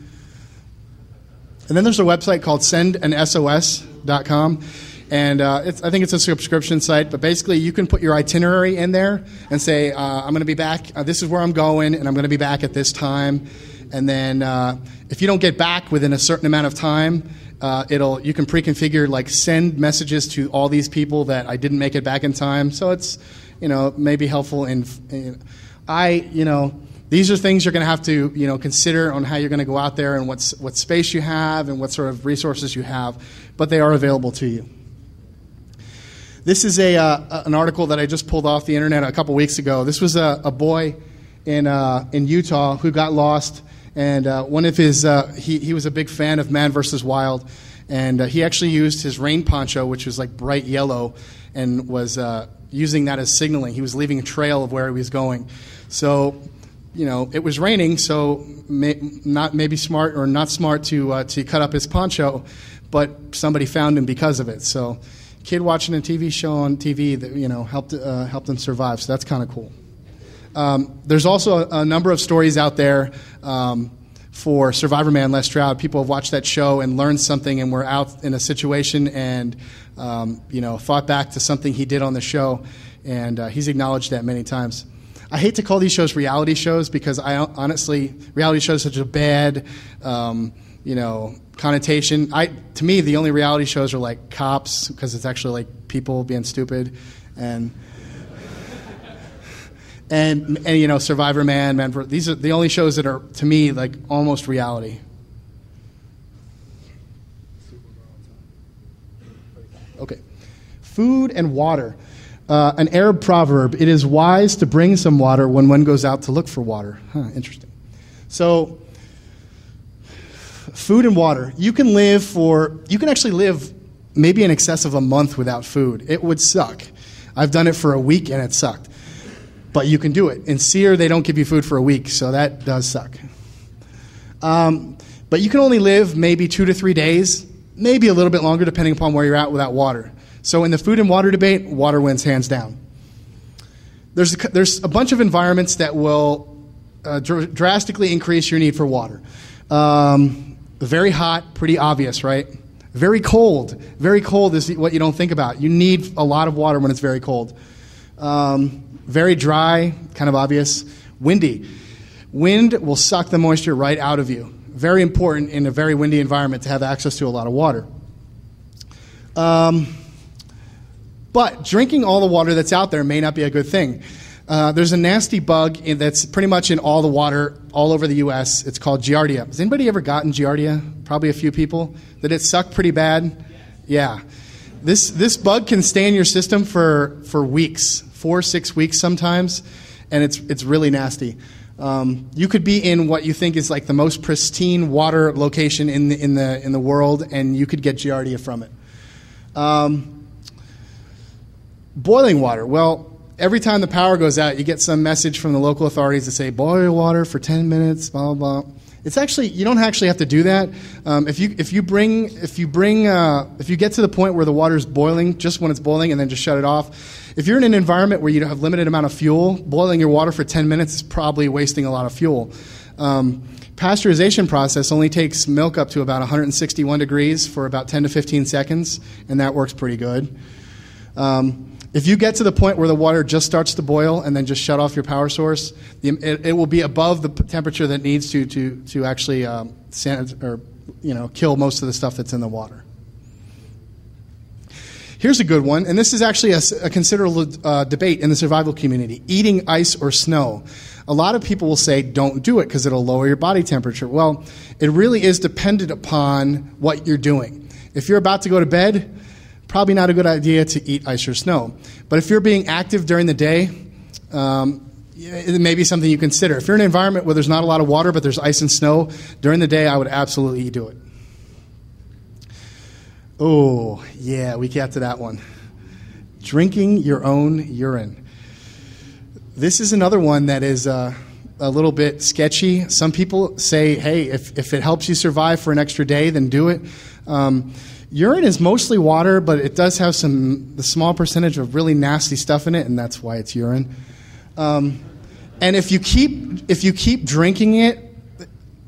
And then there's a website called sendansos.com. And I think it's a subscription site, but basically you can put your itinerary in there and say, I'm going to be back, this is where I'm going, and I'm going to be back at this time. And then if you don't get back within a certain amount of time, you can pre-configure send messages to all these people that I didn't make it back in time. So it's maybe helpful these are things you're going to have to consider on how you're going to go out there and what space you have and what sort of resources you have, but they are available to you. This is an article that I just pulled off the internet a couple weeks ago. This was a boy in Utah who got lost. And one of his, he was a big fan of Man vs. Wild, and he actually used his rain poncho, which was bright yellow, and was using that as signaling. He was leaving a trail of where he was going. So, it was raining, so maybe smart or not smart to cut up his poncho, but somebody found him because of it. So, kid watching a TV show on TV that helped him survive. So that's kind of cool. There's also a number of stories out there for survivorman Les Stroud. People have watched that show and learned something, and were out in a situation and thought back to something he did on the show, and he's acknowledged that many times. I hate to call these shows reality shows because honestly, reality shows have such a bad connotation. To me, the only reality shows are like Cops, because it's actually people being stupid, and survivorman, these are the only shows that are, to me, almost reality. Okay. Food and water. An Arab proverb, it is wise to bring some water when one goes out to look for water. Interesting. So, food and water. You can actually live maybe in excess of a month without food. It would suck. I've done it for a week and it sucked. But you can do it. In SEER, they don't give you food for a week, so that does suck. But you can only live maybe 2 to 3 days, maybe a little bit longer depending upon where you're at without water. So in the food and water debate, water wins hands down. There's a bunch of environments that will drastically increase your need for water. Very hot, pretty obvious, right? Very cold is what you don't think about. You need a lot of water when it's very cold. Very dry, kind of obvious. Windy. Wind will suck the moisture right out of you. Very important in a very windy environment to have access to a lot of water. But drinking all the water that's out there may not be a good thing. There's a nasty bug that's pretty much in all the water all over the U.S. It's called Giardia. Has anybody ever gotten Giardia? Probably a few people. Did it suck pretty bad? Yeah. This bug can stay in your system for weeks, 4-6 weeks sometimes, and it's really nasty. You could be in what you think is like the most pristine water location in the world, and you could get Giardia from it. Boiling water. Well, every time the power goes out, you get some message from the local authorities that say boil water for 10 minutes, blah blah blah. It's actually, you don't actually have to do that. If you get to the point where the water's boiling, just when it's boiling, and then just shut it off. If you're in an environment where you have limited amount of fuel, boiling your water for 10 minutes is probably wasting a lot of fuel. Pasteurization process only takes milk up to about 161 degrees for about 10 to 15 seconds, and that works pretty good. If you get to the point where the water just starts to boil and then just shut off your power source, it will be above the temperature that needs to actually kill most of the stuff that's in the water. Here's a good one, and this is actually a considerable debate in the survival community: eating ice or snow. A lot of people will say don't do it because it'll lower your body temperature. Well, it really is dependent upon what you're doing. If you're about to go to bed, probably not a good idea to eat ice or snow. But if you're being active during the day, it may be something you consider. If you're in an environment where there's not a lot of water but there's ice and snow, during the day I would absolutely do it. Oh, yeah, we got to that one. Drinking your own urine. This is another one that is a little bit sketchy. Some people say, hey, if it helps you survive for an extra day, then do it. Urine is mostly water, but it does have the small percentage of really nasty stuff in it, and that's why it's urine. And if you keep drinking it,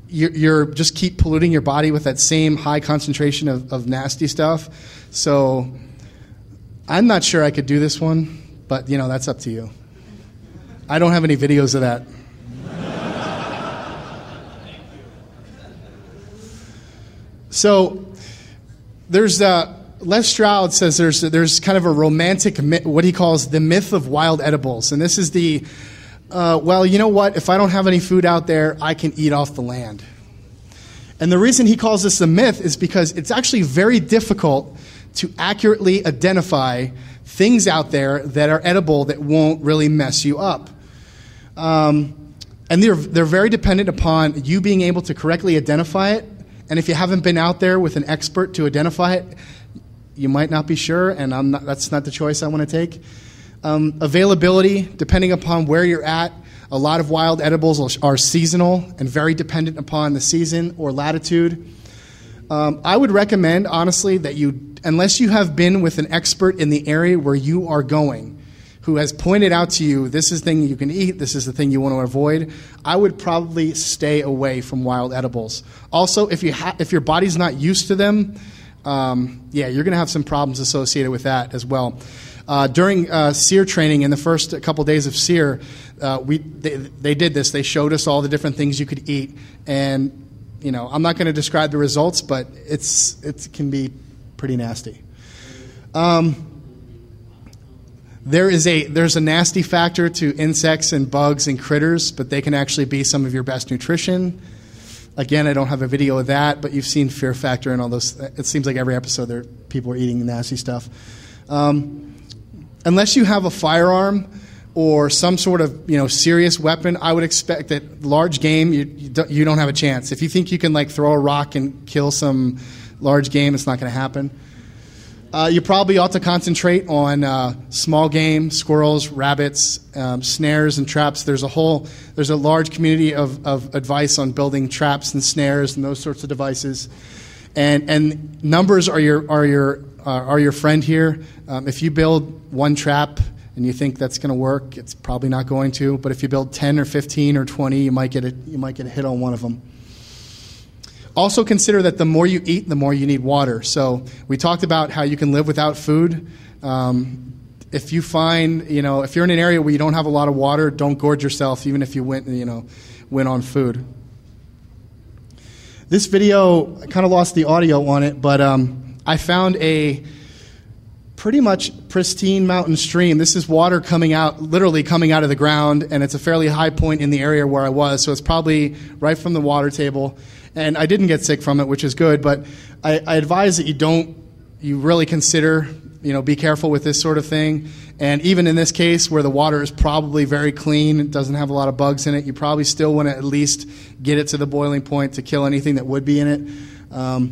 you're just keep polluting your body with that same high concentration of nasty stuff. So I'm not sure I could do this one, but that's up to you. I don't have any videos of that. So there's Les Stroud says there's kind of a romantic myth, what he calls the myth of wild edibles, and this is the well, you know what? If I don't have any food out there, I can eat off the land. And the reason he calls this a myth is because it's actually very difficult to accurately identify things out there that are edible that won't really mess you up. And they're very dependent upon you being able to correctly identify it. And if you haven't been out there with an expert to identify it, you might not be sure, and that's not the choice I want to take. Availability, depending upon where you're at, a lot of wild edibles are seasonal and very dependent upon the season or latitude. I would recommend, honestly, that unless you have been with an expert in the area where you are going, who has pointed out to you, this is the thing you can eat, this is the thing you want to avoid, I would probably stay away from wild edibles. Also, if your body's not used to them, you're going to have some problems associated with that as well. During SEER training, in the first couple days of SEER, they did this. They showed us all the different things you could eat, and I'm not going to describe the results, but it can be pretty nasty. There's a nasty factor to insects and bugs and critters, but they can actually be some of your best nutrition. Again, I don't have a video of that, but you've seen Fear Factor and all those. It seems like every episode people are eating nasty stuff. Unless you have a firearm or some sort of serious weapon, I would expect that large game you don't have a chance. If you think you can throw a rock and kill some large game, it's not going to happen. You probably ought to concentrate on small game, squirrels, rabbits, snares, and traps. There's a large community of advice on building traps and snares and those sorts of devices. And numbers are your friend here. If you build one trap and you think that's going to work, it's probably not going to. But if you build 10 or 15 or 20, you might get a hit on one of them. Also consider that the more you eat, the more you need water. So we talked about how you can live without food. If you find, if you're in an area where you don't have a lot of water, don't gorge yourself, even if you went on food. This video, I kind of lost the audio on it, but I found a pretty much pristine mountain stream. This is water literally coming out of the ground, and it's a fairly high point in the area where I was, so it's probably right from the water table. And I didn't get sick from it, which is good, but I advise that you really consider, be careful with this sort of thing. And even in this case, where the water is probably very clean, it doesn't have a lot of bugs in it, you probably still want to at least get it to the boiling point to kill anything that would be in it. I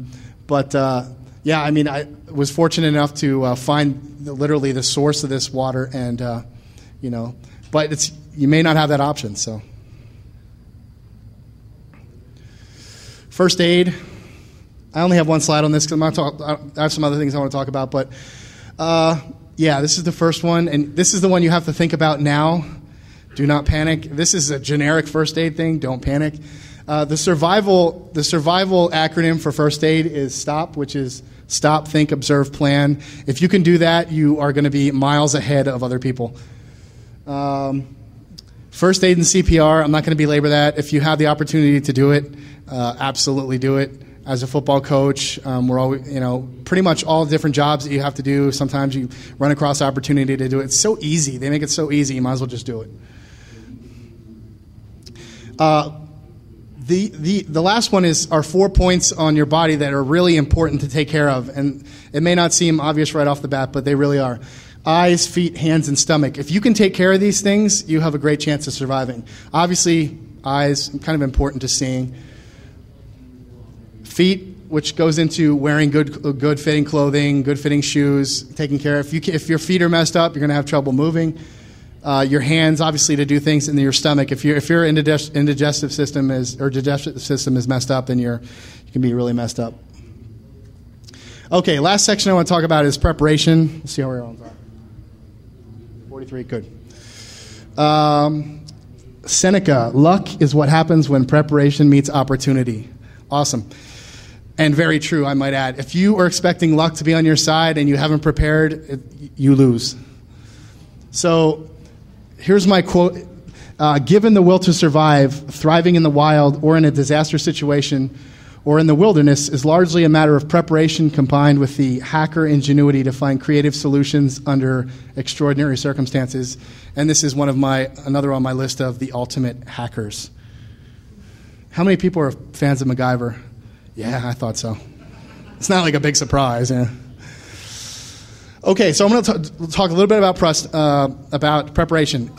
was fortunate enough to find literally the source of this water, and but you may not have that option. So, first aid. I only have one slide on this because I have some other things I want to talk about, but this is the first one, and this is the one you have to think about now. Do not panic. This is a generic first aid thing. Don't panic. The survival acronym for first aid is STOP, which is stop, think, observe, plan. If you can do that, you are going to be miles ahead of other people. First aid and CPR, I'm not going to belabor that. If you have the opportunity to do it, absolutely do it. As a football coach, we're always, pretty much all different jobs that you have to do. Sometimes you run across opportunity to do it. It's so easy. They make it so easy. You might as well just do it. The last one are 4 points on your body that are really important to take care of, and it may not seem obvious right off the bat, but they really are. Eyes, feet, hands, and stomach. If you can take care of these things, you have a great chance of surviving. Obviously, eyes, kind of important to seeing. Feet, which goes into wearing good fitting clothing, good fitting shoes, taking care of. If your feet are messed up, you're going to have trouble moving. Your hands, obviously, to do things, and your stomach. If your digestive system is messed up, then you can be really messed up. Okay, last section I want to talk about is preparation. Let's see how we're on time. 43, good. Seneca, luck is what happens when preparation meets opportunity. Awesome. And very true, I might add. If you are expecting luck to be on your side and you haven't prepared, you lose. So here's my quote. Given the will to survive, thriving in the wild or in a disaster situation or in the wilderness is largely a matter of preparation combined with the hacker ingenuity to find creative solutions under extraordinary circumstances. And this is another on my list of the ultimate hackers. How many people are fans of MacGyver? Yeah, I thought so. It's not like a big surprise. Yeah. Okay, so I'm going to talk a little bit about preparation.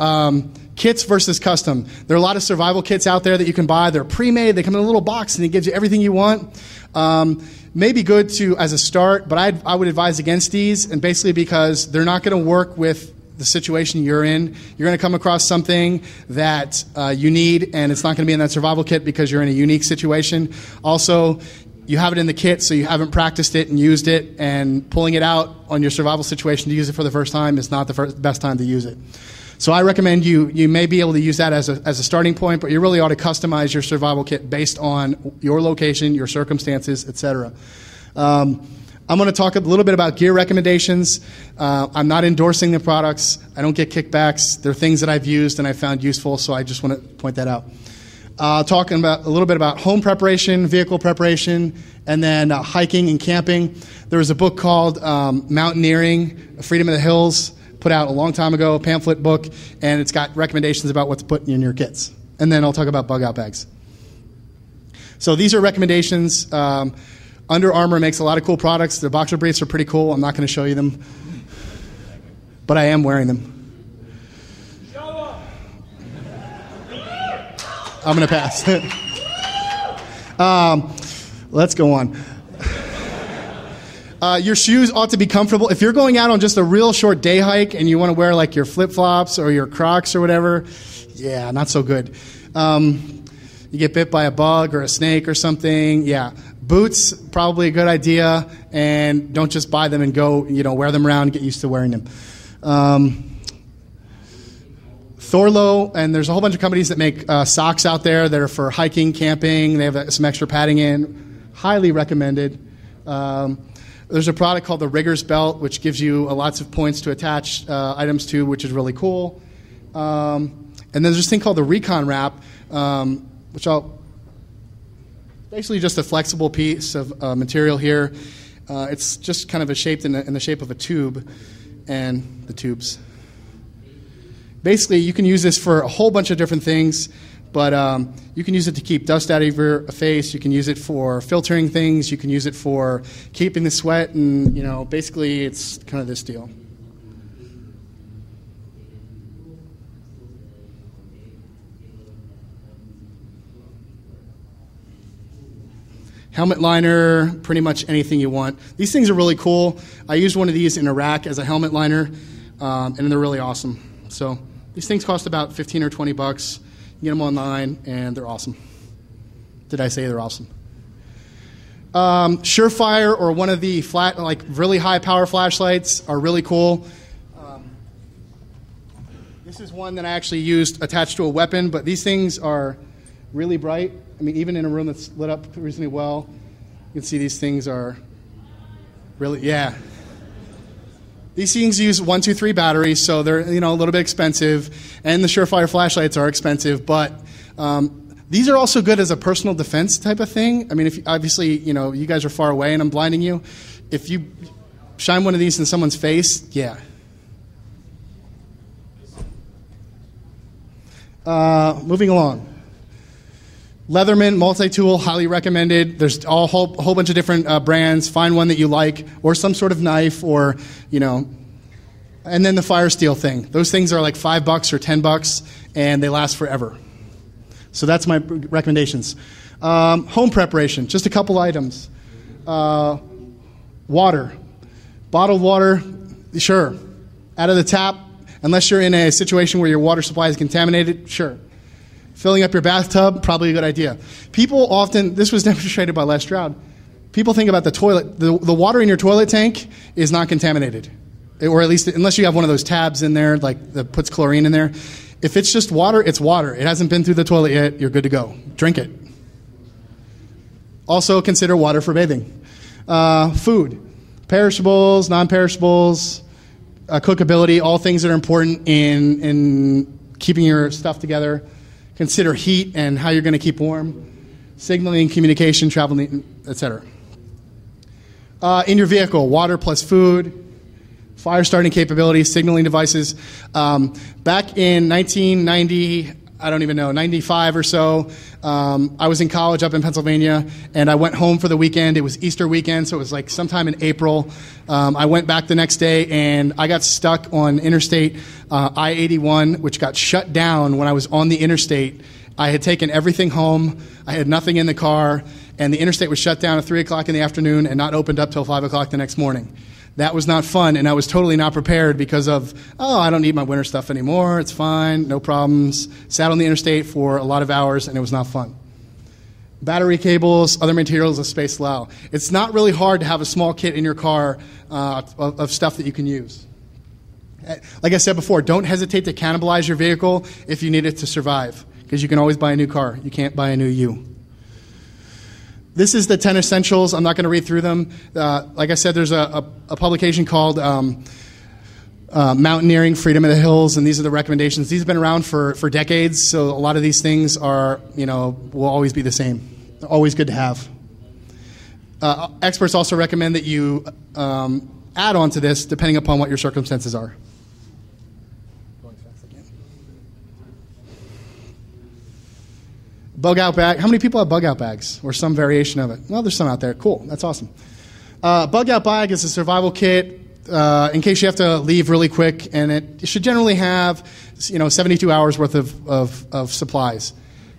Kits versus custom. There are a lot of survival kits out there that you can buy. They're pre-made. They come in a little box, and it gives you everything you want. May be good as a start, but I would advise against these, and basically because they're not going to work with the situation you're in. You're going to come across something that you need, and it's not going to be in that survival kit because you're in a unique situation. Also, you have it in the kit, so you haven't practiced it and used it, and pulling it out on your survival situation to use it for the first time is not the best time to use it. So I recommend you may be able to use that as a starting point, but you really ought to customize your survival kit based on your location, your circumstances, etc. I'm going to talk a little bit about gear recommendations. I'm not endorsing the products. I don't get kickbacks. They're things that I've used and I found useful, so I just want to point that out. Talking about a little bit about home preparation, vehicle preparation, and then hiking and camping. There was a book called Mountaineering, Freedom of the Hills, put out a long time ago, a pamphlet book, and it's got recommendations about what to put in your kits. And then I'll talk about bug-out bags. So these are recommendations. Under Armour makes a lot of cool products. The boxer briefs are pretty cool. I'm not going to show you them, but I am wearing them. I'm going to pass. Let's go on. Your shoes ought to be comfortable. If you're going out on just a real short day hike and you want to wear like your flip-flops or your Crocs or whatever, yeah, not so good. You get bit by a bug or a snake or something, yeah. Boots, probably a good idea, and don't just buy them and go, wear them around and get used to wearing them. Thorlo, and there's a whole bunch of companies that make socks out there that are for hiking, camping. They have some extra padding in. Highly recommended. There's a product called the Rigger's Belt, which gives you lots of points to attach items to, which is really cool. And then there's this thing called the Recon Wrap, which basically just a flexible piece of material here. It's just kind of shaped in the shape of a tube, and the tubes. Basically, you can use this for a whole bunch of different things, but you can use it to keep dust out of your face. You can use it for filtering things. You can use it for keeping the sweat, and basically, it's kind of this deal. Helmet liner, pretty much anything you want. These things are really cool. I used one of these in Iraq as a helmet liner, and they're really awesome. So these things cost about 15 or 20 bucks. You get them online, and they're awesome. Did I say they're awesome? Surefire or one of the really high power flashlights are really cool. This is one that I actually used attached to a weapon, but these things are really bright. I mean, even in a room that's lit up reasonably well, you can see these things are really, yeah. These things use 1, 2, 3 batteries, so they're a little bit expensive, and the Surefire flashlights are expensive, but these are also good as a personal defense type of thing. I mean, if obviously, you guys are far away and I'm blinding you, if you shine one of these in someone's face, yeah. Moving along. Leatherman multi-tool, highly recommended. There's a whole bunch of different brands. Find one that you like, or some sort of knife, or and then the fire steel thing. Those things are like $5 or $10, and they last forever. So that's my recommendations. Home preparation, just a couple items. Water, bottled water, sure. Out of the tap, unless you're in a situation where your water supply is contaminated, sure. Filling up your bathtub, probably a good idea. People often, this was demonstrated by Les Stroud, people think about the toilet. The water in your toilet tank is not contaminated. Or at least, unless you have one of those tabs in there, like that puts chlorine in there. If it's just water, it's water. It hasn't been through the toilet yet. You're good to go. Drink it. Also consider water for bathing. Food. Perishables, non-perishables, cookability, all things that are important in keeping your stuff together. Consider heat and how you're going to keep warm, signaling, communication, travel, etc. In your vehicle, water plus food, fire starting capabilities, signaling devices. Back in 1990, I don't even know, 95 or so, I was in college up in Pennsylvania, and I went home for the weekend. It was Easter weekend, so it was like sometime in April. I went back the next day, and I got stuck on Interstate I-81, which got shut down when I was on the interstate. I had taken everything home. I had nothing in the car, and the interstate was shut down at 3 o'clock in the afternoon and not opened up till 5 o'clock the next morning. That was not fun, and I was totally not prepared because of, I don't need my winter stuff anymore. It's fine, no problems. Sat on the interstate for a lot of hours, and it was not fun. Battery cables, other materials as space allow. It's not really hard to have a small kit in your car of stuff that you can use. Like I said before, don't hesitate to cannibalize your vehicle if you need it to survive, because you can always buy a new car. You can't buy a new you. This is the 10 essentials. I'm not going to read through them. Like I said, there's a publication called Mountaineering, Freedom of the Hills, and these are the recommendations. These have been around for decades, so a lot of these things are, will always be the same. They're always good to have. Experts also recommend that you add on to this depending upon what your circumstances are. Bug out bag. How many people have bug out bags or some variation of it? Well, there's some out there. Cool. That's awesome. Bug out bag is a survival kit in case you have to leave really quick, and it should generally have 72 hours worth of supplies.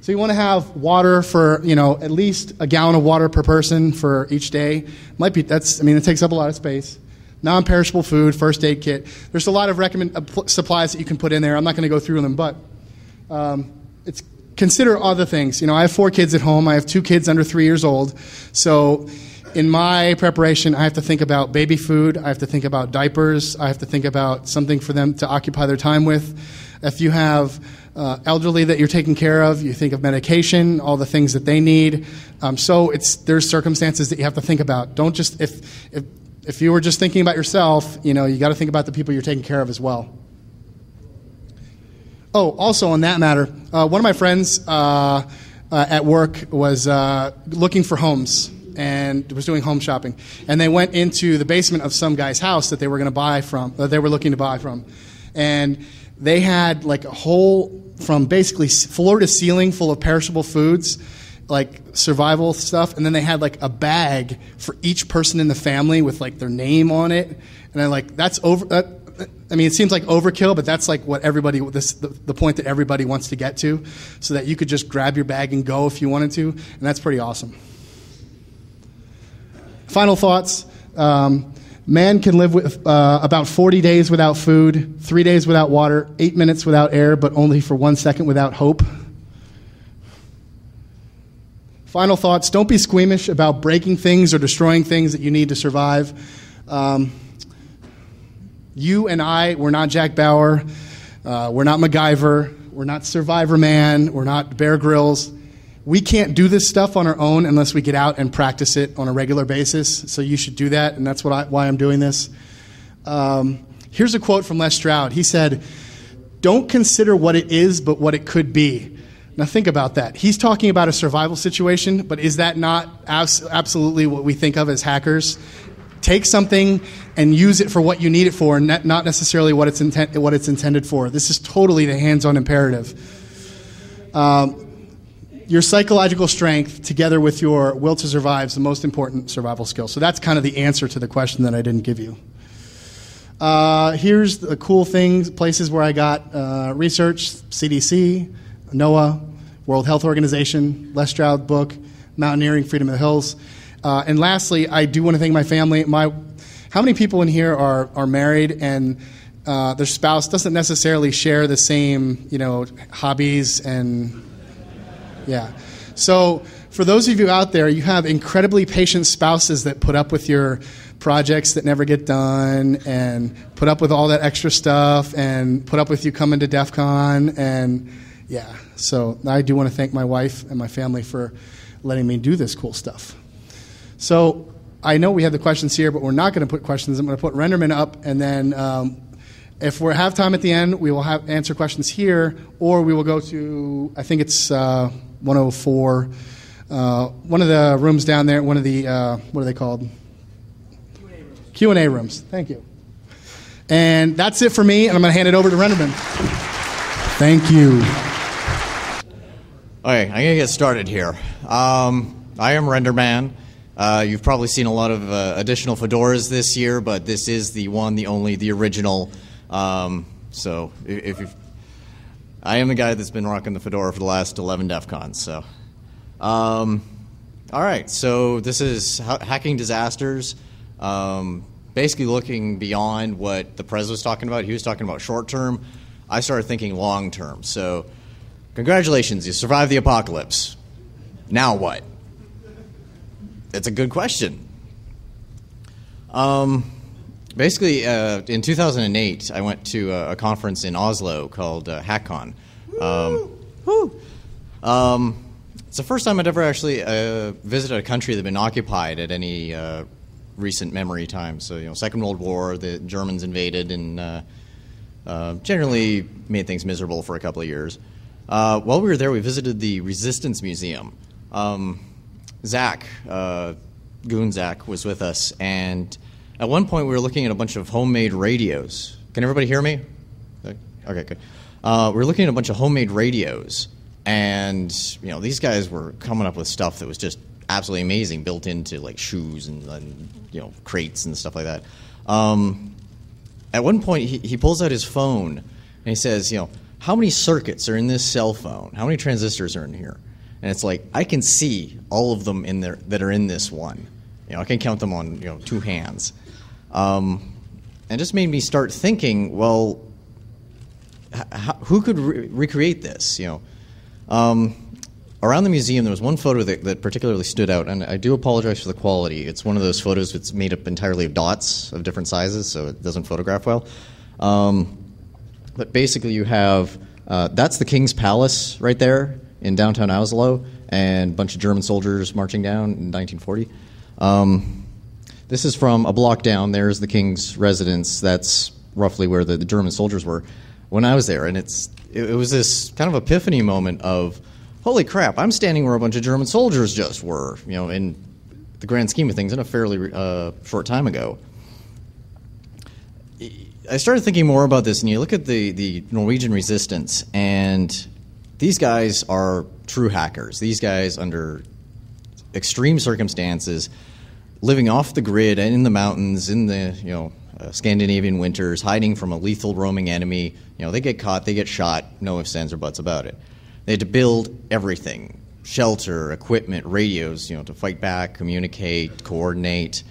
So you want to have water for, at least a gallon of water per person for each day. It takes up a lot of space. Non-perishable food, first aid kit. There's a lot of supplies that you can put in there. I'm not going to go through them, but consider other things. I have 4 kids at home. I have 2 kids under 3 years old. So in my preparation, I have to think about baby food. I have to think about diapers. I have to think about something for them to occupy their time with. If you have elderly that you're taking care of, you think of medication, all the things that they need. There's circumstances that you have to think about. Don't just, if you were just thinking about yourself, you got to think about the people you're taking care of as well. Oh, also on that matter, one of my friends at work was looking for homes and was doing home shopping, and they went into the basement of some guy's house that they were looking to buy from, and they had like a whole, from basically floor to ceiling full of perishable foods, like survival stuff, and then they had like a bag for each person in the family with like their name on it, and I'm like, that's over. It seems like overkill, but that's like what the point that everybody wants to get to, so that you could just grab your bag and go if you wanted to, and that's pretty awesome. Final thoughts. Man can live with about 40 days without food, 3 days without water, 8 minutes without air, but only for 1 second without hope. Final thoughts. Don't be squeamish about breaking things or destroying things that you need to survive. You and I, we're not Jack Bauer. We're not MacGyver. We're not survivorman. We're not Bear Grylls. We can't do this stuff on our own unless we get out and practice it on a regular basis. So you should do that, and that's why I'm doing this. Here's a quote from Les Stroud. He said, "Don't consider what it is, but what it could be." Now think about that. He's talking about a survival situation, but is that not absolutely what we think of as hackers? Take something and use it for what you need it for, and not necessarily what it's intended for. This is totally the hands-on imperative. Your psychological strength, together with your will to survive, is the most important survival skill. So that's kind of the answer to the question that I didn't give you. Here's the cool things, places where I got research: CDC, NOAA, World Health Organization, Les Stroud book, Mountaineering, Freedom of the Hills. And lastly, I do want to thank my family. How many people in here are married and their spouse doesn't necessarily share the same, hobbies and... Yeah. So for those of you out there, you have incredibly patient spouses that put up with your projects that never get done, and put up with all that extra stuff, and put up with you coming to DEF CON. And yeah, so I do want to thank my wife and my family for letting me do this cool stuff. So I know we have the questions here, but we're not going to put questions. I'm going to put RenderMan up, and then if we have time at the end, we will answer questions here, or we will go to, I think it's 104, one of the rooms down there, one of the, what are they called? Q&A rooms. Thank you. And that's it for me, and I'm going to hand it over to RenderMan. Thank you. Okay, I'm going to get started here. I am RenderMan. You've probably seen a lot of additional fedoras this year, but this is the one, the only, the original. So I am the guy that's been rocking the fedora for the last 11 DEF CONs. So, all right. So this is hacking disasters. Basically looking beyond what the Prez was talking about. He was talking about short term. I started thinking long term. So, congratulations, you survived the apocalypse. Now what? It's a good question. Basically, in 2008, I went to a conference in Oslo called HackCon. It's the first time I'd ever actually visited a country that had been occupied at any recent memory time. So, Second World War, the Germans invaded and generally made things miserable for a couple of years. While we were there, we visited the Resistance Museum. Zach, Goon Zach, was with us, and at one point we were looking at a bunch of homemade radios. Can everybody hear me? Okay, good. We were looking at a bunch of homemade radios, and these guys were coming up with stuff that was just absolutely amazing, built into like shoes and crates and stuff like that. At one point, he pulls out his phone and he says, how many circuits are in this cell phone? How many transistors are in here? And it's like, I can see all of them in there that are in this one. I can count them on, two hands. And it just made me start thinking, well, who could recreate this? Around the museum, there was one photo that particularly stood out, and I do apologize for the quality. It's one of those photos that's made up entirely of dots of different sizes, so it doesn't photograph well. But basically, you have that's the King's Palace right there in downtown Oslo, and a bunch of German soldiers marching down in 1940. This is from a block down. There's the King's residence. That's roughly where the German soldiers were when I was there, and it was this kind of epiphany moment of, holy crap, I'm standing where a bunch of German soldiers just were, in the grand scheme of things, in a fairly short time ago. I started thinking more about this, and you look at the Norwegian Resistance, and these guys are true hackers. These guys, under extreme circumstances, living off the grid and in the mountains, in the Scandinavian winters, hiding from a lethal roaming enemy. They get caught, they get shot, no ifs, ands, or buts about it. They had to build everything, shelter, equipment, radios, to fight back, communicate, coordinate.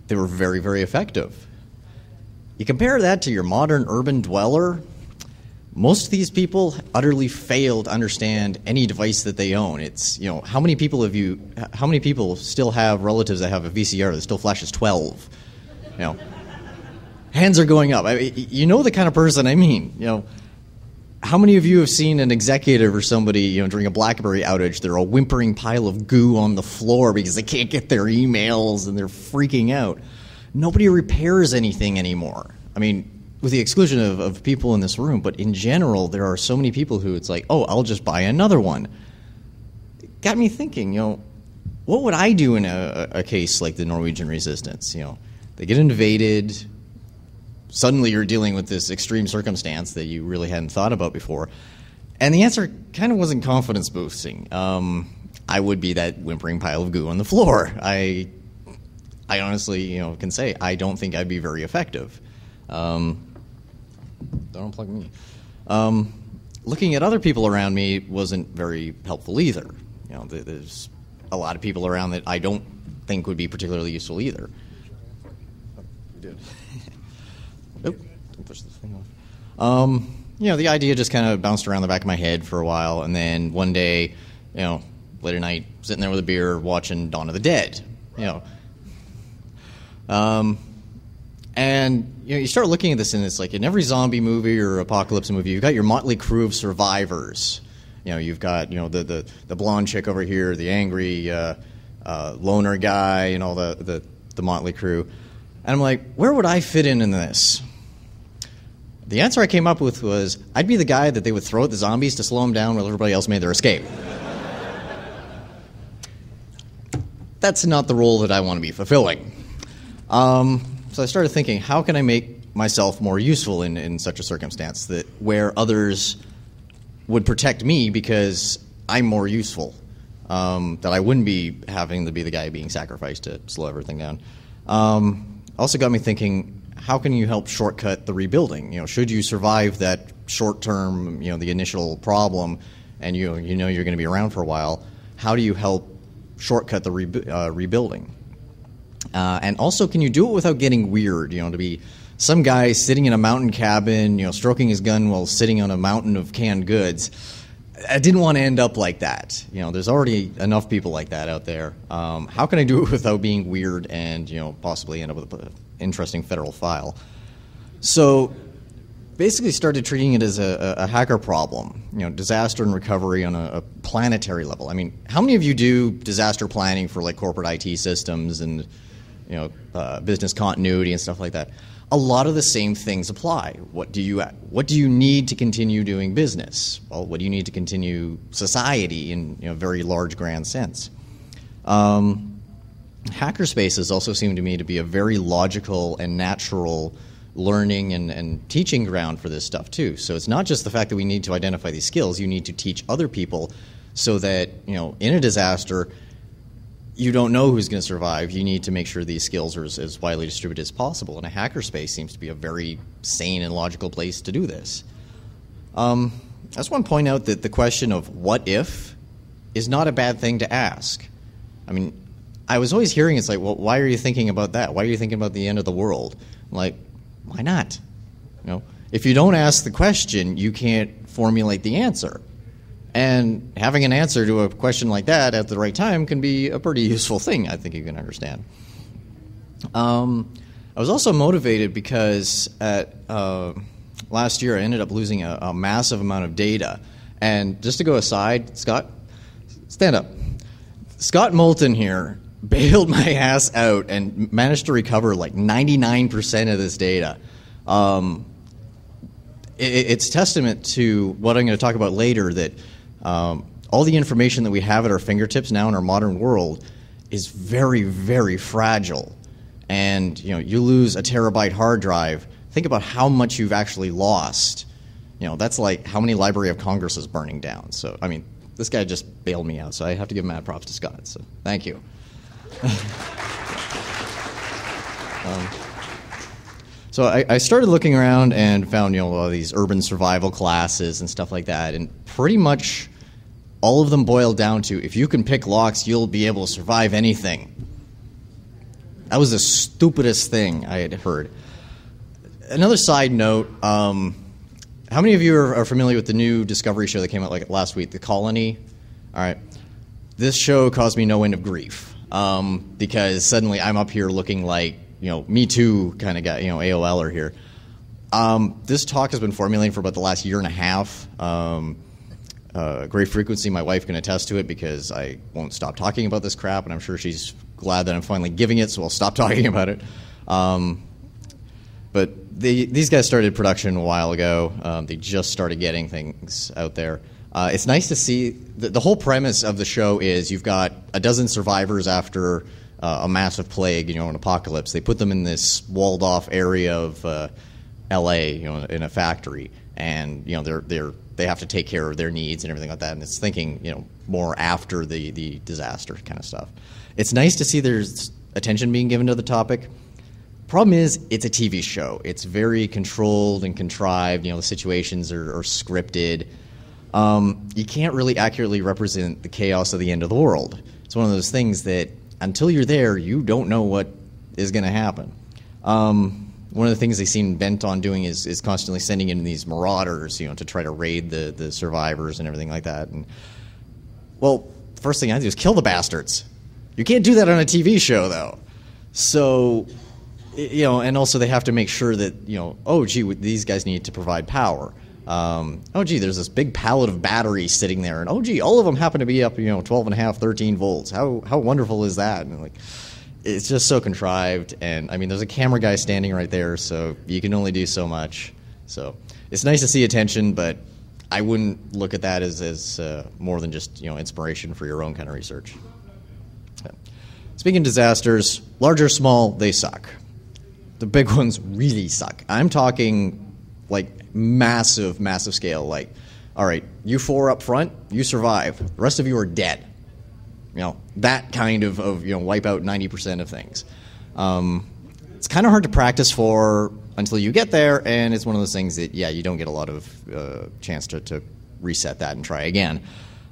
They were very, very effective. You compare that to your modern urban dweller, most of these people utterly fail to understand any device that they own. It's, how many people still have relatives that have a VCR that still flashes 12? Hands are going up. The kind of person I mean, how many of you have seen an executive or somebody, during a BlackBerry outage, they're a whimpering pile of goo on the floor because they can't get their emails and they're freaking out? Nobody repairs anything anymore. With the exclusion of people in this room, but in general, there are so many people who it's like, oh, I'll just buy another one. It got me thinking, what would I do in a case like the Norwegian Resistance? They get invaded. Suddenly you're dealing with this extreme circumstance that you really hadn't thought about before. And the answer kind of wasn't confidence boosting. I would be that whimpering pile of goo on the floor. I honestly, can say I don't think I'd be very effective. Don't unplug me. Looking at other people around me wasn't very helpful either. There's a lot of people around that I don't think would be particularly useful either. Oh, you did. Oop, don't push this thing off. The idea just kind of bounced around the back of my head for a while, and then one day, late at night, sitting there with a beer, watching Dawn of the Dead, And you start looking at this, and it's like in every zombie movie or apocalypse movie, you've got your motley crew of survivors. You've got the blonde chick over here, the angry loner guy, and all the motley crew. And I'm like, where would I fit in this? The answer I came up with was, I'd be the guy that they would throw at the zombies to slow them down while everybody else made their escape. That's not the role that I want to be fulfilling. So I started thinking, how can I make myself more useful in such a circumstance where others would protect me because I'm more useful, that I wouldn't be having to be the guy being sacrificed to slow everything down. Also got me thinking, how can you help shortcut the rebuilding? Should you survive that short-term, the initial problem, and you're going to be around for a while, how do you help shortcut the rebuilding? And also, can you do it without getting weird? To be some guy sitting in a mountain cabin, stroking his gun while sitting on a mountain of canned goods. I didn't want to end up like that. There's already enough people like that out there. How can I do it without being weird and possibly end up with an interesting federal file? So basically started treating it as a hacker problem, disaster and recovery on a planetary level. How many of you do disaster planning for like corporate IT systems and business continuity and stuff like that? A lot of the same things apply. What do you need to continue doing business? Well, what do you need to continue society in a very large, grand sense? Hackerspaces also seem to me to be a very logical and natural learning and teaching ground for this stuff too. So it's not just the fact that we need to identify these skills. You need to teach other people so that in a disaster, you don't know who's going to survive. You need to make sure these skills are as widely distributed as possible. And a hackerspace seems to be a very sane and logical place to do this. just want to point out that the question of what if is not a bad thing to ask. I mean, I was always hearing it's like, well, why are you thinking about that? Why are you thinking about the end of the world? I'm like, why not? You know, if you don't ask the question, you can't formulate the answer. And having an answer to a question like that at the right time can be a pretty useful thing, I think you can understand. I was also motivated because last year I ended up losing a massive amount of data. And just to go aside, Scott, stand up. Scott Moulton here bailed my ass out and managed to recover like 99% of this data. It's testament to what I'm going to talk about later, that all the information that we have at our fingertips now in our modern world is very, very fragile. And you lose a terabyte hard drive. Think about how much you've actually lost. That's like how many Library of Congress is burning down. So, I mean, this guy just bailed me out, so I have to give mad props to Scott. So, thank you. So I started looking around and found all these urban survival classes and stuff like that, and pretty much all of them boiled down to, if you can pick locks, you'll be able to survive anything. That was the stupidest thing I had heard. Another side note, how many of you are familiar with the new Discovery show that came out like last week, The Colony? All right. This show caused me no end of grief because suddenly I'm up here looking like, Me Too kind of guy, AOLer here. This talk has been formulating for about the last year and a half. Great frequency, my wife can attest to it because I won't stop talking about this crap, and I'm sure she's glad that I'm finally giving it, so I'll stop talking about it. But these guys started production a while ago. They just started getting things out there. It's nice to see. The whole premise of the show is you've got a dozen survivors after a massive plague, an apocalypse. They put them in this walled-off area of L.A., in a factory, and they have to take care of their needs and everything like that. And it's thinking, more after the disaster kind of stuff. It's nice to see there's attention being given to the topic. Problem is, it's a TV show. It's very controlled and contrived. The situations are scripted. You can't really accurately represent the chaos of the end of the world. It's one of those things that until you're there, you don't know what is going to happen. One of the things they seem bent on doing is constantly sending in these marauders, to try to raid the survivors and everything like that. And well, first thing I do is kill the bastards. You can't do that on a TV show, though. So, and also they have to make sure that, oh, gee, these guys need to provide power. Oh, gee, there's this big pallet of batteries sitting there, and oh, gee, all of them happen to be up, 12 and a half, 13 volts. How wonderful is that? And it's just so contrived, and I mean, there's a camera guy standing right there, so you can only do so much. So it's nice to see attention, but I wouldn't look at that as more than just inspiration for your own kind of research. So, speaking of disasters, large or small, they suck. The big ones really suck. I'm talking like massive, massive scale. Like, all right, you four up front, you survive. The rest of you are dead. That kind of wipe out 90% of things. It's kind of hard to practice for until you get there, and it's one of those things that, you don't get a lot of chance to reset that and try again.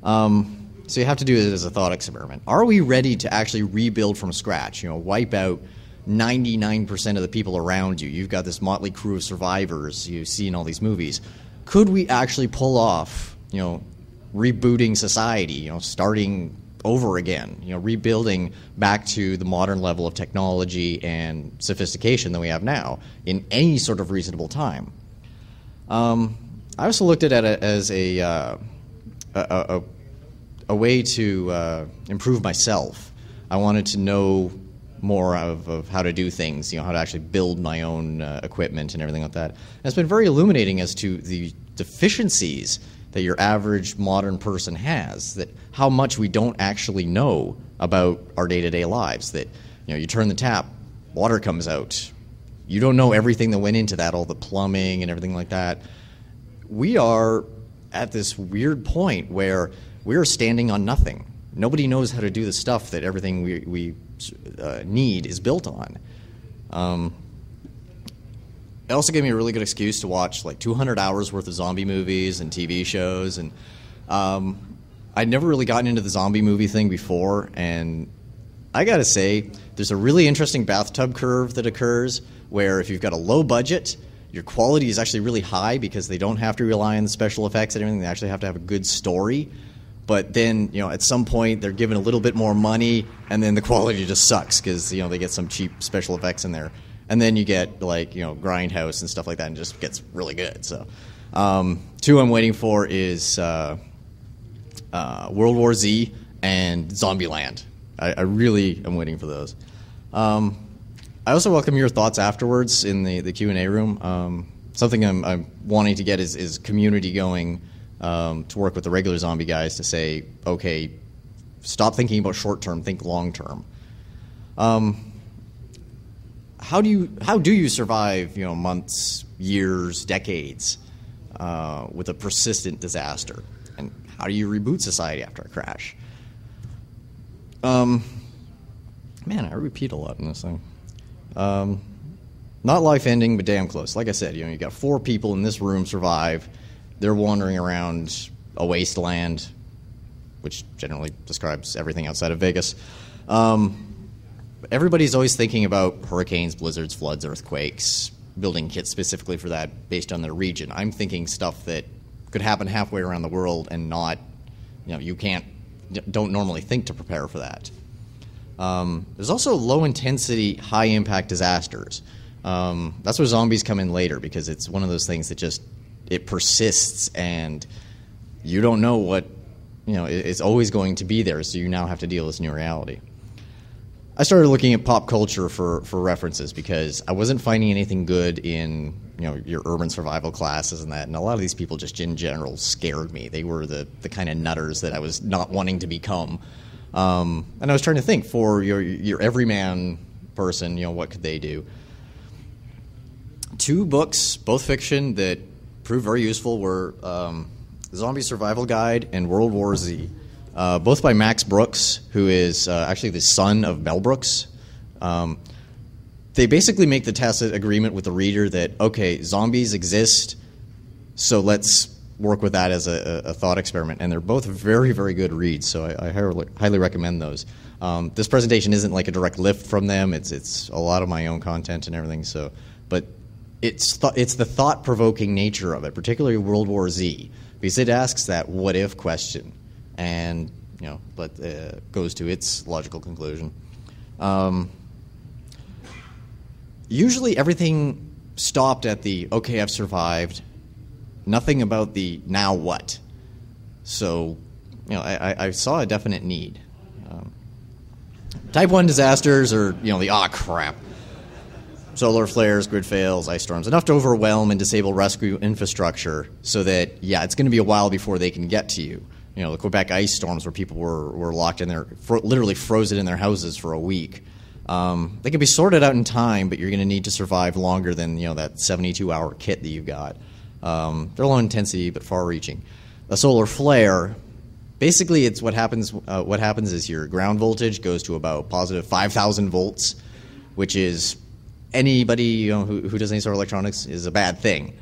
So you have to do it as a thought experiment. Are we ready to actually rebuild from scratch? Wipe out 99% of the people around you. You've got this motley crew of survivors you see in all these movies. Could we actually pull off, rebooting society, starting over again, rebuilding back to the modern level of technology and sophistication that we have now in any sort of reasonable time? I also looked at it as a way to improve myself. I wanted to know more of how to do things, how to actually build my own equipment and everything like that. And it's been very illuminating as to the deficiencies that your average modern person has, that how much we don't actually know about our day-to-day lives, that you turn the tap, water comes out. You don't know everything that went into that, all the plumbing and everything like that. We are at this weird point where we're standing on nothing. Nobody knows how to do the stuff that everything we need is built on. it also gave me a really good excuse to watch like 200 hours worth of zombie movies and TV shows. And I'd never really gotten into the zombie movie thing before, and I gotta say, there's a really interesting bathtub curve that occurs where if you've got a low budget, your quality is actually really high because they don't have to rely on the special effects and everything. They actually have to have a good story. But then, at some point, they're given a little bit more money, and then the quality just sucks because, they get some cheap special effects in there. And then you get, Grindhouse and stuff like that, and it just gets really good. So, two I'm waiting for is World War Z and Zombieland. I really am waiting for those. I also welcome your thoughts afterwards in the Q&A room. Something I'm wanting to get is community going to work with the regular zombie guys to say, okay, stop thinking about short-term, think long-term. How do you survive, months, years, decades with a persistent disaster? And how do you reboot society after a crash? Man, I repeat a lot in this thing. Not life-ending, but damn close. Like I said, you got 4 people in this room survive. They're wandering around a wasteland, which generally describes everything outside of Vegas. Everybody's always thinking about hurricanes, blizzards, floods, earthquakes, building kits specifically for that based on their region. I'm thinking stuff that could happen halfway around the world and not, you don't normally think to prepare for that. There's also low-intensity, high-impact disasters. That's where zombies come in later because it's one of those things that it persists and you don't know what, it's always going to be there, so you now have to deal with this new reality. I started looking at pop culture for references because I wasn't finding anything good in, your urban survival classes and that, and a lot of these people just in general scared me. They were the kind of nutters that I was not wanting to become. And I was trying to think for your everyman person, what could they do? 2 books, both fiction, that proved very useful were Zombie Survival Guide and World War Z, both by Max Brooks, who is actually the son of Mel Brooks. They basically make the tacit agreement with the reader that, okay, zombies exist, so let's work with that as a thought experiment. And they're both very, very good reads, so I highly recommend those. This presentation isn't like a direct lift from them. It's a lot of my own content and everything. So, but it's the thought-provoking nature of it, particularly World War Z, because it asks that what-if question, and goes to its logical conclusion. Usually everything stopped at the, okay, I've survived, nothing about the now what. So, I saw a definite need. Type 1 disasters are, the crap. Solar flares, grid fails, ice storms, enough to overwhelm and disable rescue infrastructure so that, it's going to be a while before they can get to you. The Quebec ice storms where people were locked in there, literally frozen in their houses for a week. They can be sorted out in time, but you're going to need to survive longer than, that 72-hour kit that you've got. They're low intensity but far-reaching. A solar flare, basically, it's what happens. What happens is your ground voltage goes to about positive 5,000 volts, which is anybody who does any sort of electronics is a bad thing.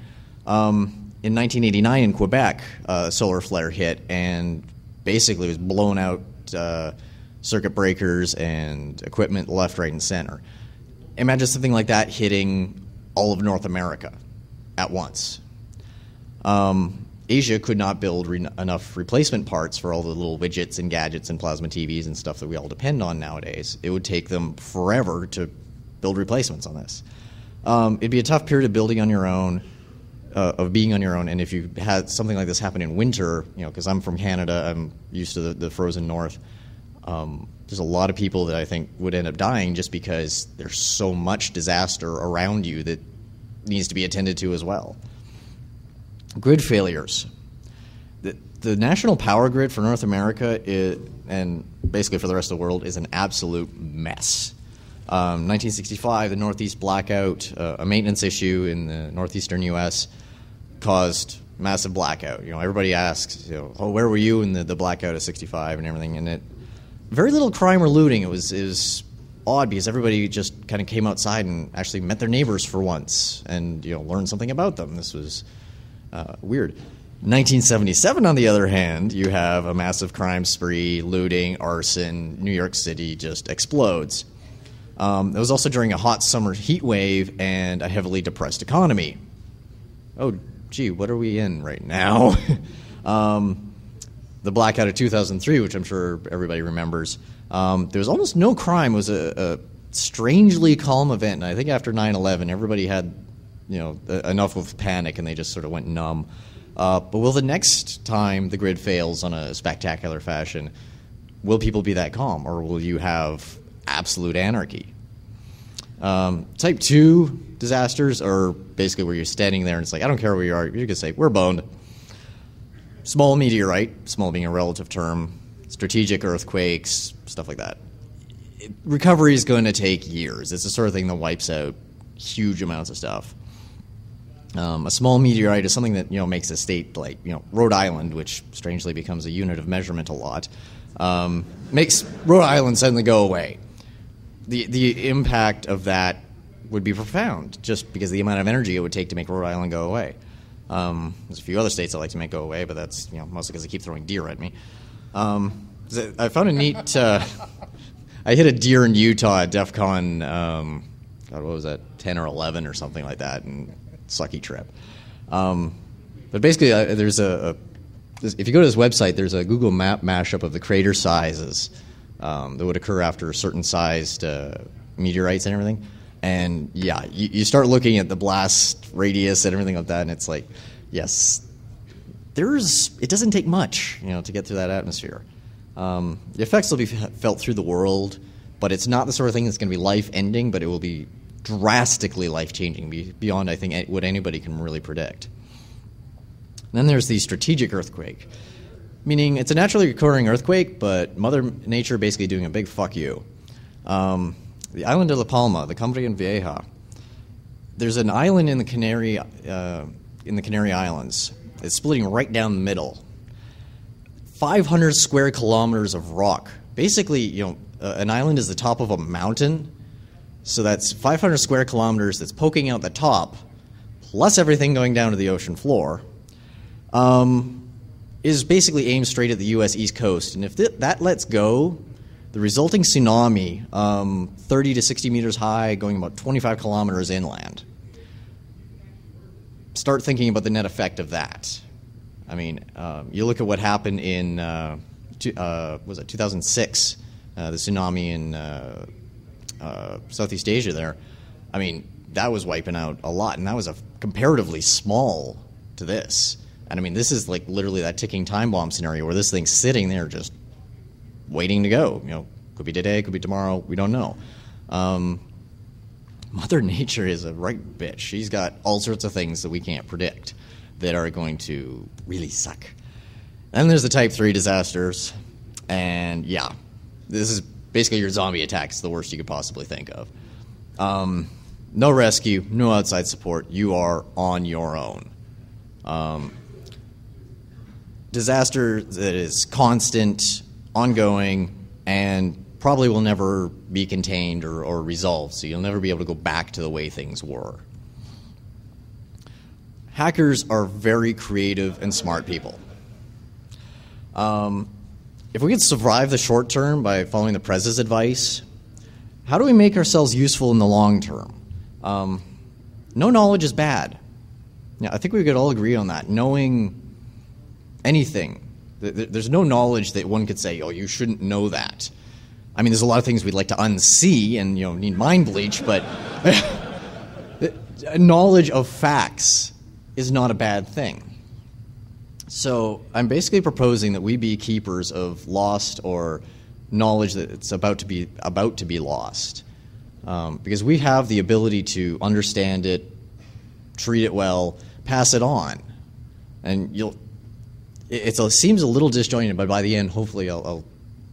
In 1989 in Quebec, a solar flare hit and basically was blown out circuit breakers and equipment left, right, and center. Imagine something like that hitting all of North America at once. Asia could not build enough replacement parts for all the little widgets and gadgets and plasma TVs and stuff that we all depend on nowadays. It would take them forever to build replacements on this. It'd be a tough period of building on your own, of being on your own, and if you had something like this happen in winter, because I'm from Canada, I'm used to the frozen north, there's a lot of people that I think would end up dying just because there's so much disaster around you that needs to be attended to as well. Grid failures. The national power grid for North America and basically for the rest of the world is an absolute mess. 1965, the Northeast blackout, a maintenance issue in the northeastern U.S. caused massive blackout. Everybody asks, where were you in the blackout of '65 and everything, and very little crime or looting. It was odd because everybody just kind of came outside and actually met their neighbors for once and learned something about them. This was weird. 1977, on the other hand, you have a massive crime spree, looting, arson. New York City just explodes. It was also during a hot summer heat wave and a heavily depressed economy. Oh, gee, what are we in right now? The blackout of 2003, which I'm sure everybody remembers. There was almost no crime. It was a strangely calm event. And I think after 9/11, everybody had enough of panic and they just sort of went numb. But will the next time the grid fails on a spectacular fashion, will people be that calm, or will you have absolute anarchy? Type 2 disasters are basically where you're standing there and it's like, I don't care where you are, you can say, we're boned. Small meteorite, small being a relative term, strategic earthquakes, stuff like that. Recovery is going to take years. It's the sort of thing that wipes out huge amounts of stuff. A small meteorite is something that makes a state like Rhode Island, which strangely becomes a unit of measurement a lot, makes Rhode Island suddenly go away. The impact of that would be profound, just because of the amount of energy it would take to make Rhode Island go away. There's a few other states I like to make go away, but that's mostly because they keep throwing deer at me. I found a neat. I hit a deer in Utah at DEFCON. God, what was that? 10 or 11 or something like that, and sucky trip. But basically, there's if you go to this website, there's a Google Map mashup of the crater sizes that would occur after certain sized meteorites and everything. And yeah, you start looking at the blast radius and everything like that, and it's like, yes, it doesn't take much, to get through that atmosphere. The effects will be felt through the world, but it's not the sort of thing that's going to be life-ending, but it will be drastically life-changing, beyond, I think, what anybody can really predict. And then there's the strategic earthquake, meaning it's a naturally occurring earthquake, but Mother Nature basically doing a big fuck you. The island of La Palma, the Cambrian Vieja. There's an island in the Canary Islands. It's splitting right down the middle. 500 square kilometers of rock. Basically, an island is the top of a mountain, so that's 500 square kilometers that's poking out the top, plus everything going down to the ocean floor, is basically aimed straight at the U.S. East Coast. And if that lets go, the resulting tsunami, 30 to 60 meters high, going about 25 kilometers inland. Start thinking about the net effect of that. I mean, you look at what happened in, 2006, the tsunami in Southeast Asia there. I mean, that was wiping out a lot, and that was comparatively small to this. And I mean, this is like literally that ticking time bomb scenario where this thing's sitting there just waiting to go. Could be today, could be tomorrow, we don't know. Mother Nature is a right bitch. She's got all sorts of things that we can't predict that are going to really suck. Then there's the Type 3 disasters, and yeah, this is basically your zombie attacks, the worst you could possibly think of. No rescue, no outside support, you are on your own. Disaster that is constant, ongoing, and probably will never be contained or resolved, so you'll never be able to go back to the way things were. Hackers are very creative and smart people. If we could survive the short term by following the Prez's advice, how do we make ourselves useful in the long term? No knowledge is bad. Yeah, I think we could all agree on that. Knowing anything, there's no knowledge that one could say, oh, you shouldn't know that. I mean, there's a lot of things we'd like to unsee and need mind bleach, but knowledge of facts is not a bad thing. So I'm basically proposing that we be keepers of lost or knowledge that it's about to be lost, because we have the ability to understand it, treat it well, pass it on, and it seems a little disjointed, but by the end, hopefully, I'll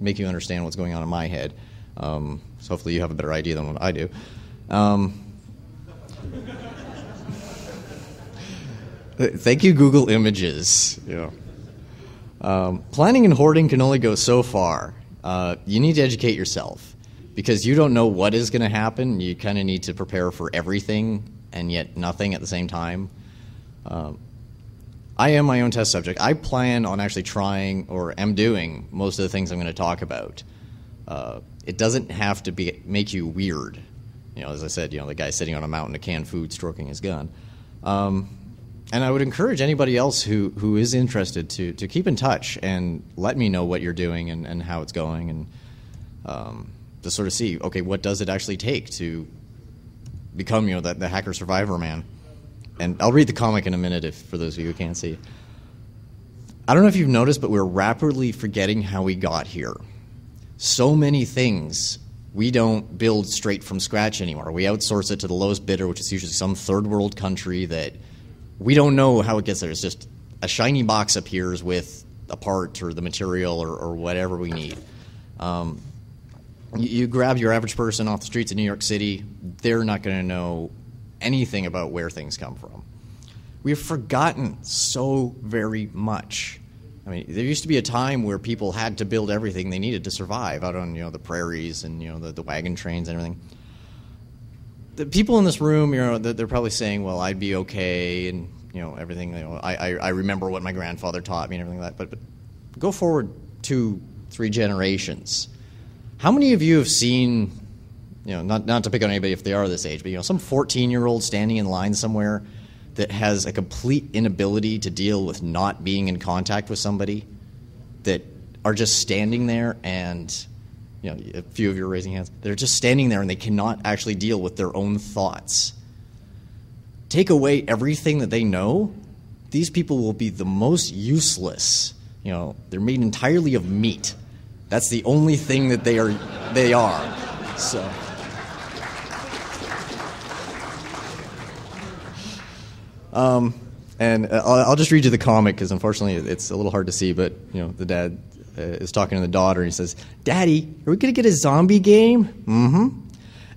make you understand what's going on in my head. So hopefully, you have a better idea than what I do. Thank you, Google Images. Planning and hoarding can only go so far. You need to educate yourself, because you don't know what is going to happen. You kind of need to prepare for everything and yet nothing at the same time. I am my own test subject. I plan on actually trying, or am doing, most of the things I'm going to talk about. It doesn't have to make you weird. As I said, the guy sitting on a mountain of canned food stroking his gun. And I would encourage anybody else who is interested to keep in touch and let me know what you're doing and how it's going, and to sort of see, okay, what does it actually take to become, the hacker survivor man. And I'll read the comic in a minute for those of you who can't see. I don't know if you've noticed, but we're rapidly forgetting how we got here. So many things we don't build straight from scratch anymore. We outsource it to the lowest bidder, which is usually some third world country that we don't know how it gets there. It's just a shiny box appears with a part or the material or whatever we need. You grab your average person off the streets of New York City, they're not going to know anything about where things come from. We've forgotten so very much. I mean, there used to be a time where people had to build everything they needed to survive out on the prairies and the wagon trains and everything. The people in this room, they're probably saying, "Well, I'd be okay," and everything. I remember what my grandfather taught me and everything like that. But go forward 2-3 generations. How many of you have seen, not to pick on anybody if they are this age, but some 14-year-old standing in line somewhere that has a complete inability to deal with not being in contact with somebody, that are just standing there and, a few of you are raising hands, they're just standing there and they cannot actually deal with their own thoughts. Take away everything that they know, these people will be the most useless. They're made entirely of meat. That's the only thing that they are. So. And I'll just read you the comic because unfortunately it's a little hard to see, but the dad is talking to the daughter and he says, "Daddy, are we going to get a zombie game?" "Mm-hmm.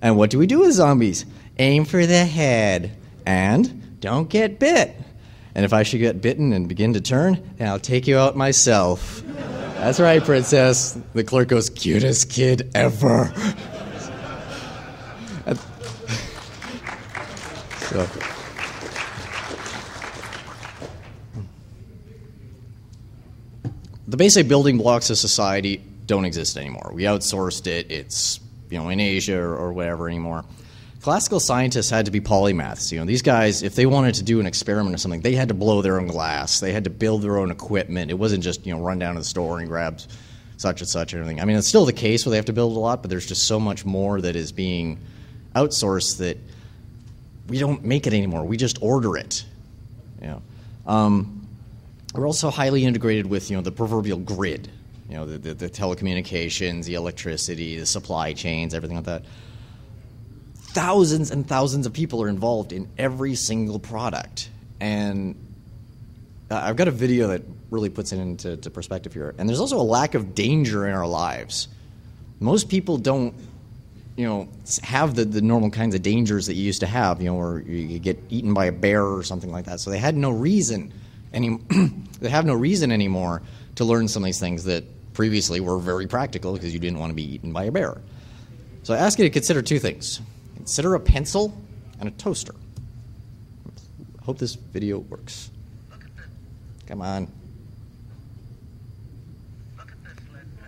And what do we do with zombies?" "Aim for the head and don't get bit. And if I should get bitten and begin to turn, then I'll take you out myself." "That's right, princess." The clerk goes, "Cutest kid ever." So. The basic building blocks of society don't exist anymore. We outsourced it. It's in Asia or whatever anymore. Classical scientists had to be polymaths. These guys, if they wanted to do an experiment or something, they had to blow their own glass. They had to build their own equipment. It wasn't just run down to the store and grab such and such and everything. I mean, it's still the case where they have to build a lot, but there's just so much more that is being outsourced that we don't make it anymore. We just order it. We're also highly integrated with the proverbial grid, the telecommunications, the electricity, the supply chains, everything like that. Thousands and thousands of people are involved in every single product, and I've got a video that really puts it into perspective here. And there's also a lack of danger in our lives. Most people don't have the normal kinds of dangers that you used to have, or you get eaten by a bear or something like that. So they had no reason they have no reason anymore to learn some of these things that previously were very practical because you didn't want to be eaten by a bear. So I ask you to consider 2 things. Consider a pencil and a toaster. I hope this video works. Come on.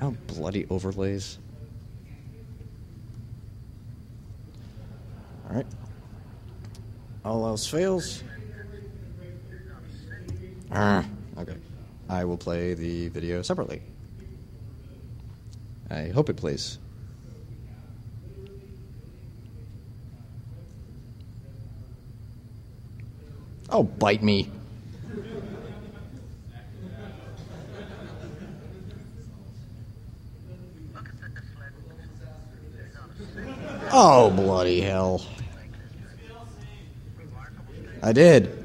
Oh, bloody overlays. All right. All else fails. Okay. I will play the video separately. I hope it plays. Oh, bite me. Oh, bloody hell. I did.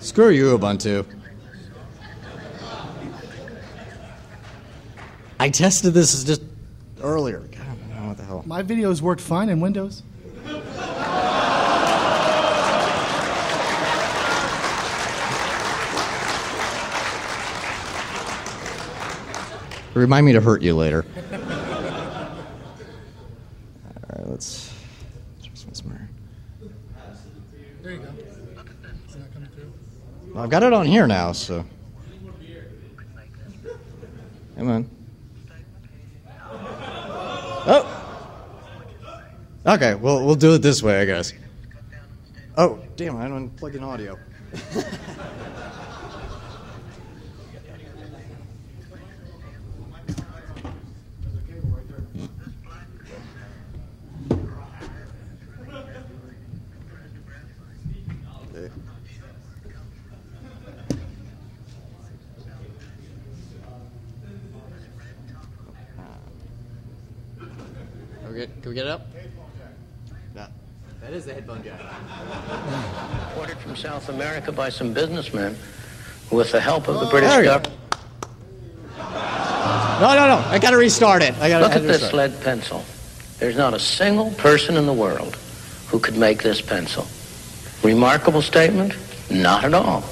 Screw you, Ubuntu. I tested this just earlier. God, what the hell? My videos worked fine in Windows. Remind me to hurt you later. All right, let's somewhere. There you go. Is that coming through? Well, I've got it on here now, so. Come on. Oh. Okay, well, we'll do it this way, I guess. Oh, damn, I don't plug in audio. Can we get it up? No. That is the headphone jack. Ordered from South America by some businessmen with the help of the British government. No. I got to restart it. Look at this lead pencil. There's not a single person in the world who could make this pencil. Remarkable statement? Not at all.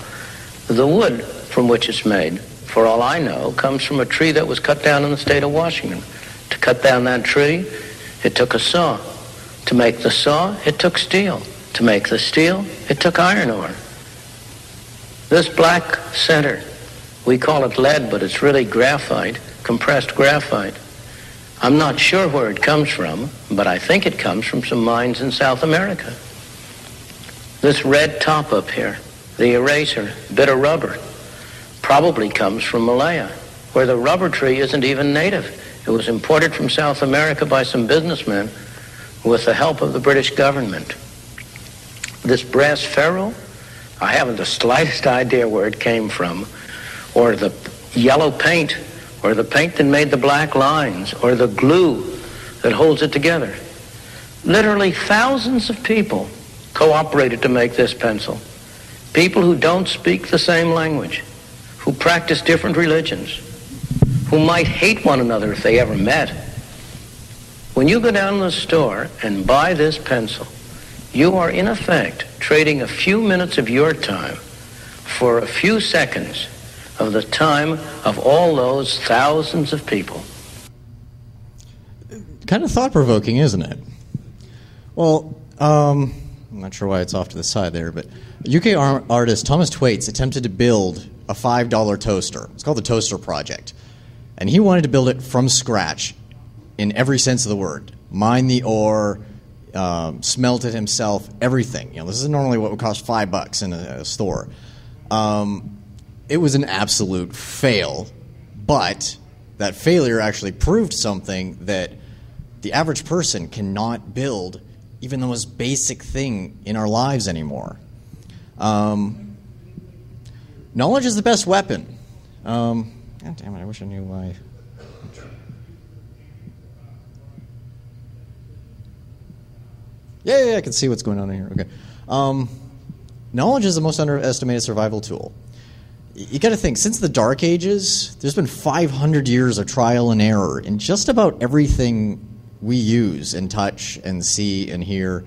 The wood from which it's made, for all I know, comes from a tree that was cut down in the state of Washington. To cut down that tree, it took a saw. To make the saw, it took steel. To make the steel, it took iron ore. This black center, we call it lead, but it's really graphite, compressed graphite. I'm not sure where it comes from, but I think it comes from some mines in South America. This red top up here, the eraser, bit of rubber, probably comes from Malaya, where the rubber tree isn't even native. It was imported from South America by some businessmen with the help of the British government. This brass ferrule, I haven't the slightest idea where it came from, or the yellow paint, or the paint that made the black lines, or the glue that holds it together. Literally thousands of people cooperated to make this pencil. People who don't speak the same language, who practice different religions, who might hate one another if they ever met. When you go down to the store and buy this pencil, you are in effect trading a few minutes of your time for a few seconds of the time of all those thousands of people. Kind of thought-provoking, isn't it? Well, I'm not sure why it's off to the side there, but UK artist Thomas Thwaites attempted to build a $5 toaster. It's called the Toaster Project. And he wanted to build it from scratch in every sense of the word. Mine the ore, smelt it himself, everything. You know, this is normally what would cost $5 in a store. It was an absolute fail, but that failure actually proved something that the average person cannot build even the most basic thing in our lives anymore. Knowledge is the best weapon. God damn it, I wish I knew why. Yeah, I can see what's going on in here. Okay. Knowledge is the most underestimated survival tool. You got to think, since the Dark Ages, there's been 500 years of trial and error in just about everything we use and touch and see and hear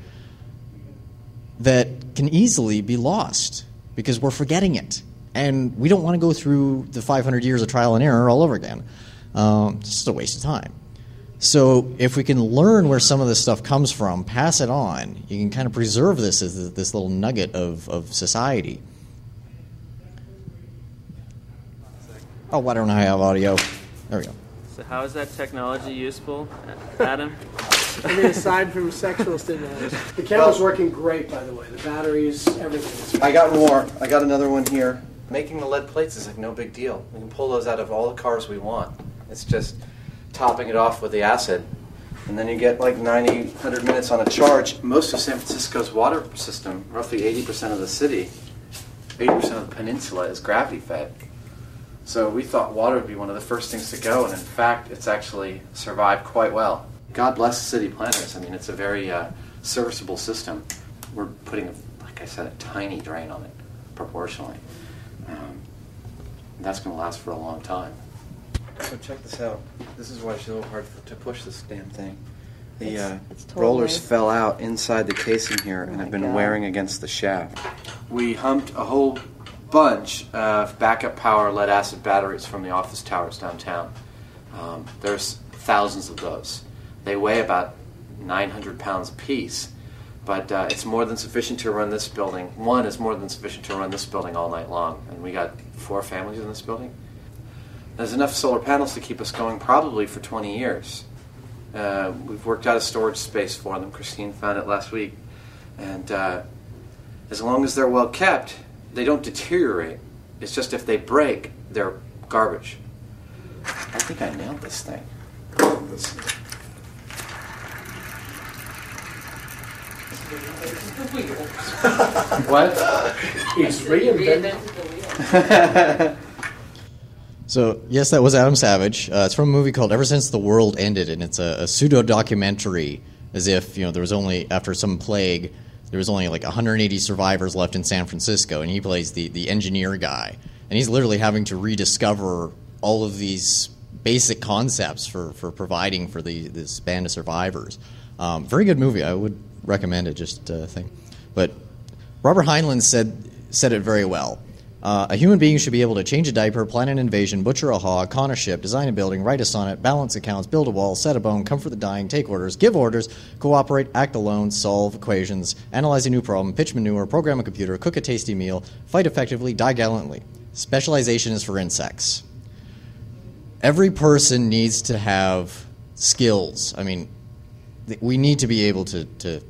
that can easily be lost because we're forgetting it. And we don't want to go through the 500 years of trial and error all over again. It's just a waste of time. So if we can learn where some of this stuff comes from, pass it on, you can kind of preserve this as this little nugget of society. Oh, why don't I have audio? There we go. So how is that technology useful, Adam? I mean, aside from sexual stimulation. The camera's working great, by the way. The batteries, everything. I got more. I got another one here. Making the lead plates is like no big deal. We can pull those out of all the cars we want. It's just topping it off with the acid. And then you get like 90, 100 minutes on a charge. Most of San Francisco's water system, roughly 80% of the city, 80% of the peninsula is gravity fed. So we thought water would be one of the first things to go, and in fact, it's actually survived quite well. God bless the city planners. I mean, it's a very serviceable system. We're putting, like I said, a tiny drain on it, proportionally. And that's going to last for a long time. So check this out. This is why it's a little hard to push this damn thing. The rollers fell out inside the casing here and have been wearing against the shaft. We humped a whole bunch of backup power lead-acid batteries from the office towers downtown. There's thousands of those. They weigh about 900 pounds apiece, but it's more than sufficient to run this building. One is more than sufficient to run this building all night long, and we got 4 families in this building. There's enough solar panels to keep us going probably for 20 years. We've worked out a storage space for them. Christine found it last week. And as long as they're well kept, they don't deteriorate. It's just if they break, they're garbage. I think I nailed this thing. What? It's reinvented. So, yes, that was Adam Savage. It's from a movie called Ever Since the World Ended, and it's a pseudo-documentary, as if, there was only, after some plague, there was only like 180 survivors left in San Francisco, and he plays the engineer guy. And he's literally having to rediscover all of these basic concepts for providing for this band of survivors. Very good movie. I would recommend it, just a thing. But Robert Heinlein said it very well. A human being should be able to change a diaper, plan an invasion, butcher a hog, con a ship, design a building, write a sonnet, balance accounts, build a wall, set a bone, comfort the dying, take orders, give orders, cooperate, act alone, solve equations, analyze a new problem, pitch manure, program a computer, cook a tasty meal, fight effectively, die gallantly. Specialization is for insects. Every person needs to have skills. I mean, we need to be able to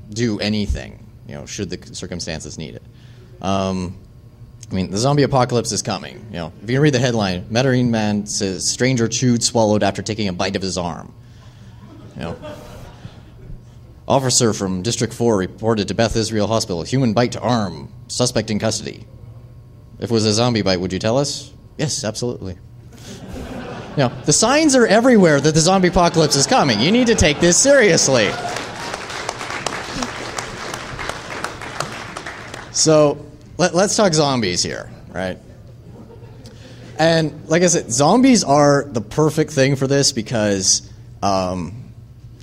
do anything, should the circumstances need it. The zombie apocalypse is coming. If you can read the headline, Medellin man says stranger chewed, swallowed after taking a bite of his arm. Officer from District 4 reported to Beth Israel Hospital, human bite to arm, suspect in custody. If it was a zombie bite, would you tell us? Yes, absolutely. The signs are everywhere that the zombie apocalypse is coming. You need to take this seriously. So, let's talk zombies here, right? And like I said, zombies are the perfect thing for this because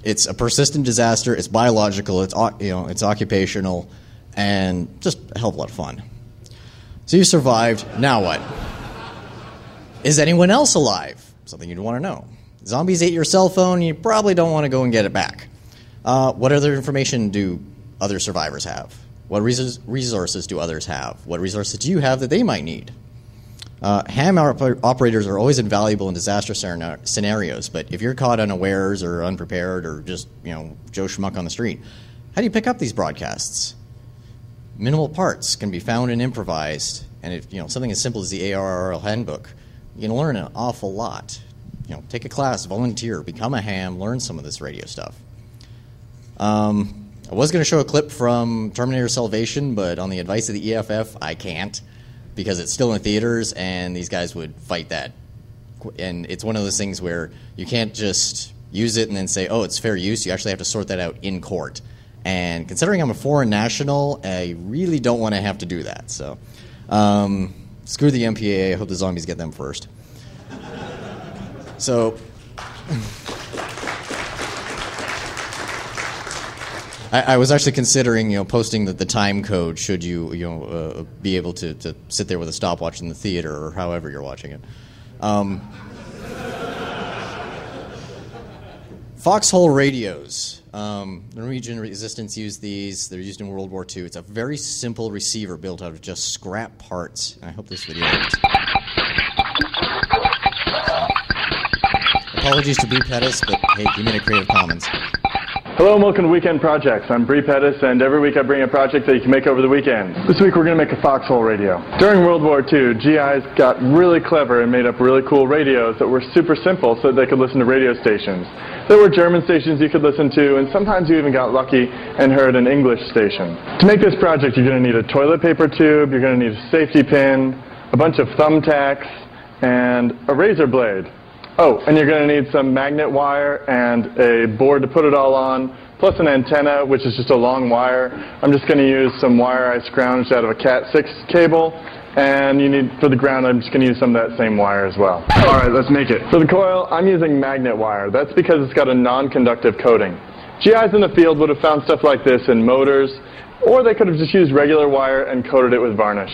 it's a persistent disaster, it's biological, it's occupational, and just a hell of a lot of fun. So you survived, now what? Is anyone else alive? Something you'd want to know. Zombies ate your cell phone, you probably don't want to go and get it back. What other information do other survivors have? What resources do others have? What resources do you have that they might need? Ham operators are always invaluable in disaster scenarios, but if you're caught unawares or unprepared or just, Joe Schmuck on the street, how do you pick up these broadcasts? Minimal parts can be found and improvised, and if something as simple as the ARRL handbook, you can learn an awful lot. Take a class, volunteer, become a ham, learn some of this radio stuff. I was going to show a clip from Terminator Salvation, but on the advice of the EFF, I can't because it's still in theaters, and these guys would fight that. And it's one of those things where you can't just use it and then say, oh, it's fair use. You actually have to sort that out in court. And considering I'm a foreign national, I really don't want to have to do that. So screw the MPAA. I hope the zombies get them first. So I was actually considering, posting the time code should you, be able to sit there with a stopwatch in the theater or however you're watching it. Foxhole radios. Norwegian Resistance used these. They're used in World War II. It's a very simple receiver built out of just scrap parts. And I hope this video works. Apologies to Bree Pettis, but hey, you made a Creative Commons. Hello and welcome to Weekend Projects. I'm Bree Pettis, and every week I bring a project that you can make over the weekend. This week we're going to make a foxhole radio. During World War II, GIs got really clever and made up really cool radios that were super simple so that they could listen to radio stations. There were German stations you could listen to, and sometimes you even got lucky and heard an English station. To make this project, you're going to need a toilet paper tube, you're going to need a safety pin, a bunch of thumbtacks, and a razor blade. Oh, and you're going to need some magnet wire and a board to put it all on, plus an antenna, which is just a long wire. I'm just going to use some wire I scrounged out of a Cat6 cable, and for the ground, I'm just going to use some of that same wire as well. All right, let's make it. For the coil, I'm using magnet wire. That's because it's got a non-conductive coating. GIs in the field would have found stuff like this in motors, or they could have just used regular wire and coated it with varnish.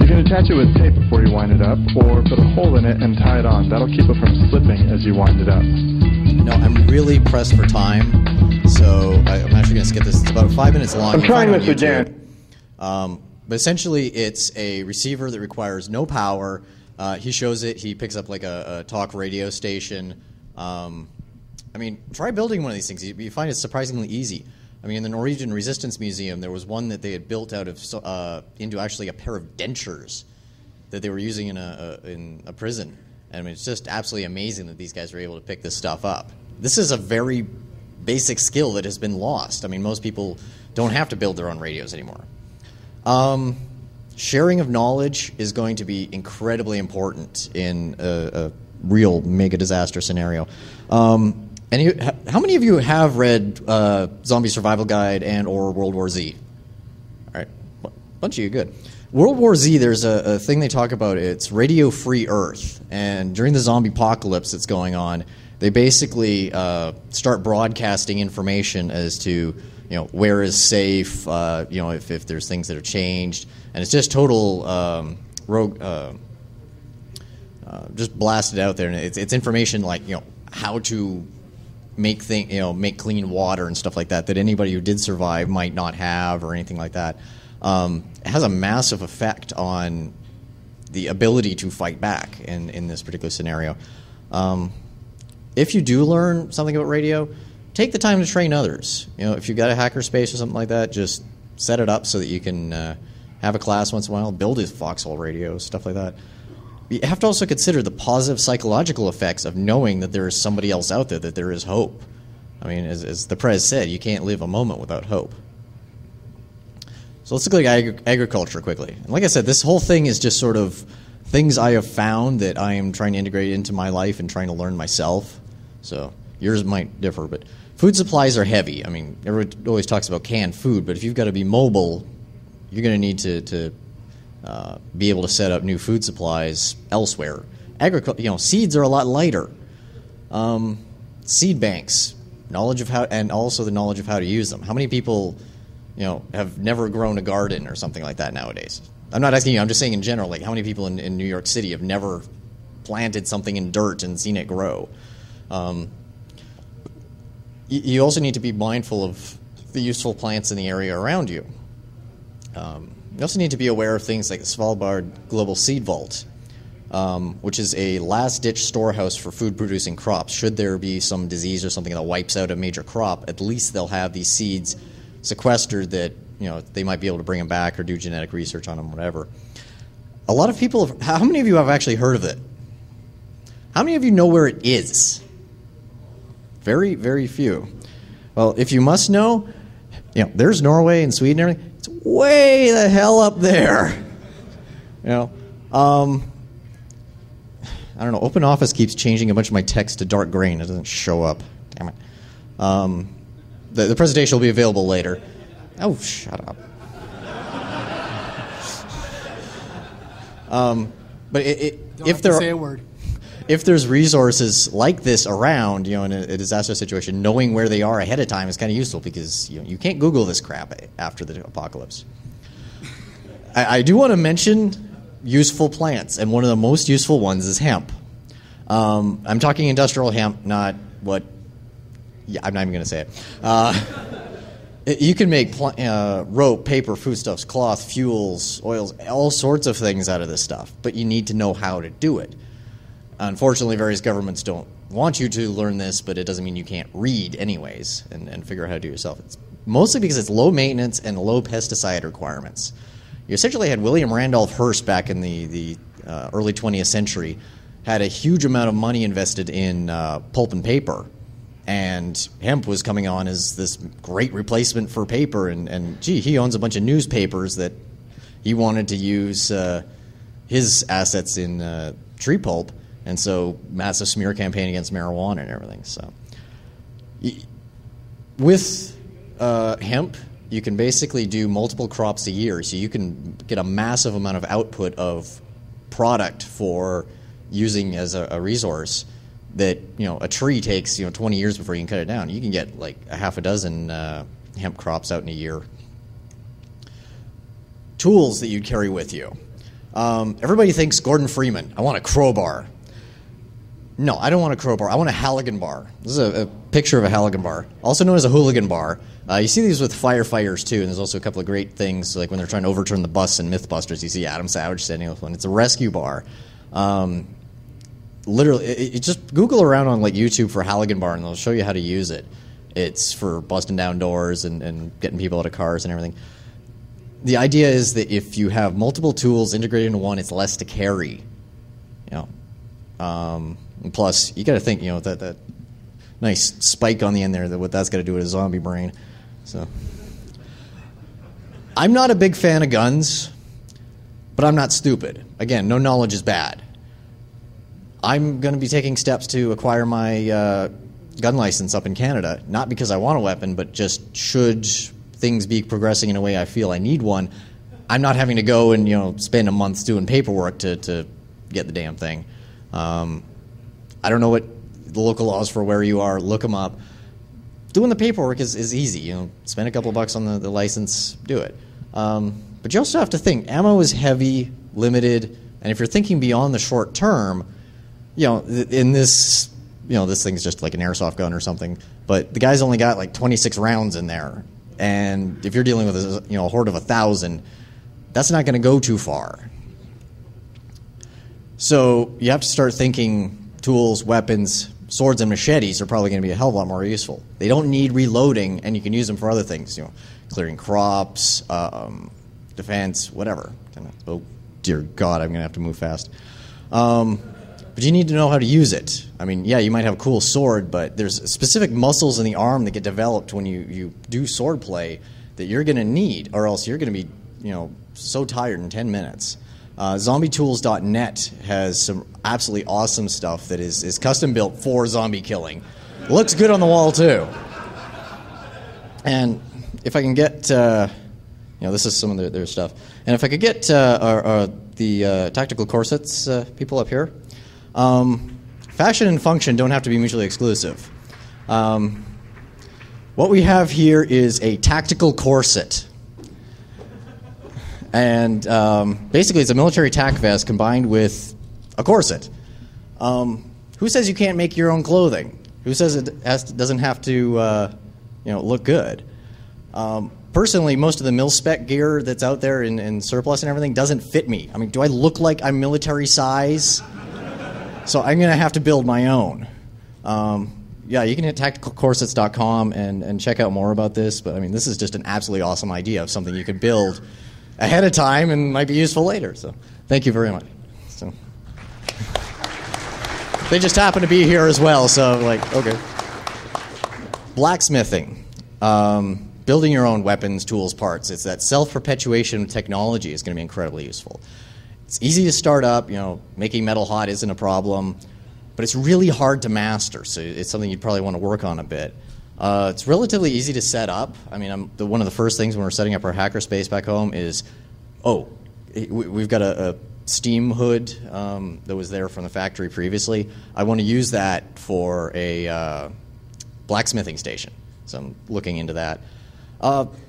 You can Attach it with tape before you wind it up, or put a hole in it and tie it on. That'll keep it from slipping as you wind it up. No, I'm really pressed for time, so I'm actually going to skip this. It's about 5 minutes long. I'm trying this again. But essentially, it's a receiver that requires no power. He shows it. He picks up like a talk radio station. I mean, try building one of these things. You find it surprisingly easy. I mean, in the Norwegian Resistance Museum, there was one that they had built out of into actually a pair of dentures that they were using in a prison. And I mean, it's just absolutely amazing that these guys were able to pick this stuff up. This is a very basic skill that has been lost. I mean, most people don't have to build their own radios anymore. Sharing of knowledge is going to be incredibly important in a real mega disaster scenario. How many of you have read Zombie Survival Guide and or World War Z? All right, a bunch of you, good. World War Z, there's a thing they talk about. It's radio-free Earth, and during the zombie apocalypse that's going on, they basically start broadcasting information as to where is safe, if there's things that have changed, and it's just total rogue, just blasted out there, and it's information like how to make make clean water and stuff like that anybody who did survive might not have or anything like that. It has a massive effect on the ability to fight back in this particular scenario. If you do learn something about radio, take the time to train others. If you've got a hackerspace or something like that, just set it up so that you can have a class once in a while, build a foxhole radio, stuff like that. You have to also consider the positive psychological effects of knowing that there is somebody else out there, that there is hope. I mean, as the Prez said, you can't live a moment without hope. So let's look at agriculture quickly. And like I said, this whole thing is just sort of things I have found that I am trying to integrate into my life and trying to learn myself. So yours might differ, but food supplies are heavy. I mean, everyone always talks about canned food, but if you've got to be mobile, you're going to need to be able to set up new food supplies elsewhere. Seeds are a lot lighter. Seed banks, knowledge of how, and also the knowledge of how to use them. How many people, have never grown a garden or something like that nowadays? I'm not asking you. I'm just saying in general. Like, how many people in New York City have never planted something in dirt and seen it grow? You also need to be mindful of the useful plants in the area around you. You also need to be aware of things like the Svalbard Global Seed Vault, which is a last-ditch storehouse for food-producing crops. Should there be some disease or something that wipes out a major crop, at least they'll have these seeds sequestered that they might be able to bring them back or do genetic research on them, whatever. A lot of people how many of you have actually heard of it? How many of you know where it is? Very, very few. Well, if you must know, there's Norway and Sweden and everything. It's way the hell up there. I don't know. OpenOffice keeps changing a bunch of my text to dark gray and it doesn't show up. Damn it. The presentation will be available later. Oh, shut up. But if there say a word. If there's resources like this around, in a disaster situation, knowing where they are ahead of time is kind of useful because you can't Google this crap after the apocalypse. I do want to mention useful plants, and one of the most useful ones is hemp. I'm talking industrial hemp, not what. Yeah, I'm not even going to say it. You can make rope, paper, foodstuffs, cloth, fuels, oils, all sorts of things out of this stuff, but you need to know how to do it. Unfortunately, various governments don't want you to learn this, but it doesn't mean you can't read anyways and figure out how to do it yourself. It's mostly because it's low maintenance and low pesticide requirements. You essentially had William Randolph Hearst back in the early 20th century, had a huge amount of money invested in pulp and paper, and hemp was coming on as this great replacement for paper, and he owns a bunch of newspapers that he wanted to use his assets in tree pulp. And so, massive smear campaign against marijuana and everything. So, with hemp, you can basically do multiple crops a year. So you can get a massive amount of output of product for using as a resource that a tree takes 20 years before you can cut it down. You can get like a half a dozen hemp crops out in a year. Tools that you'd carry with you. Everybody thinks Gordon Freeman. I want a crowbar. No, I don't want a crowbar. I want a Halligan bar. This is a picture of a Halligan bar, also known as a hooligan bar. You see these with firefighters, too, and there's also a couple of great things, like when they're trying to overturn the bus in Mythbusters, you see Adam Savage standing with one. It's a rescue bar. Literally, just Google around on like YouTube for Halligan bar, and they'll show you how to use it. It's for busting down doors and getting people out of cars and everything. The idea is that if you have multiple tools integrated into one, it's less to carry. And plus, you got to think, that nice spike on the end there, what that's got to do with a zombie brain. So, I'm not a big fan of guns, but I'm not stupid. Again, no knowledge is bad. I'm going to be taking steps to acquire my gun license up in Canada, not because I want a weapon, but just should things be progressing in a way I feel I need one, I'm not having to go and spend a month doing paperwork to get the damn thing. I don't know what the local laws for where you are. Look them up. Doing the paperwork is easy. Spend a couple of bucks on the license, do it. But you also have to think, ammo is heavy, limited, and if you're thinking beyond the short term, in this, this thing's just like an airsoft gun or something, but the guy's only got like 26 rounds in there, and if you're dealing with a horde of 1,000, that's not going to go too far. So you have to start thinking tools, weapons, swords and machetes are probably going to be a hell of a lot more useful. They don't need reloading, and you can use them for other things, clearing crops, defense, whatever. Oh, dear God, I'm going to have to move fast. But you need to know how to use it. I mean, yeah, you might have a cool sword, but there's specific muscles in the arm that get developed when you do sword play that you're going to need, or else you're going to be, so tired in 10 minutes. ZombieTools.net has some absolutely awesome stuff that is custom built for zombie killing. Looks good on the wall, too. And if I can get, this is some of their stuff. And if I could get the tactical corsets people up here. Fashion and function don't have to be mutually exclusive. What we have here is a tactical corset. And basically it's a military tack vest combined with a corset. Who says you can't make your own clothing? Who says it doesn't have to look good? Personally, most of the mil-spec gear that's out there in surplus and everything doesn't fit me. I mean, do I look like I'm military size? So I'm going to have to build my own. Yeah, you can hit tacticalcorsets.com and check out more about this. But, I mean, this is just an absolutely awesome idea of something you could build ahead of time and might be useful later. So thank you very much. So they just happen to be here as well. So, okay. Blacksmithing. Building your own weapons, tools, parts. It's that self-perpetuation technology is going to be incredibly useful. It's easy to start up, making metal hot isn't a problem, but it's really hard to master, so it's something you'd probably want to work on a bit. It's relatively easy to set up. I mean, one of the first things when we're setting up our hackerspace back home is, we've got a steam hood that was there from the factory previously. I want to use that for a blacksmithing station, so I'm looking into that.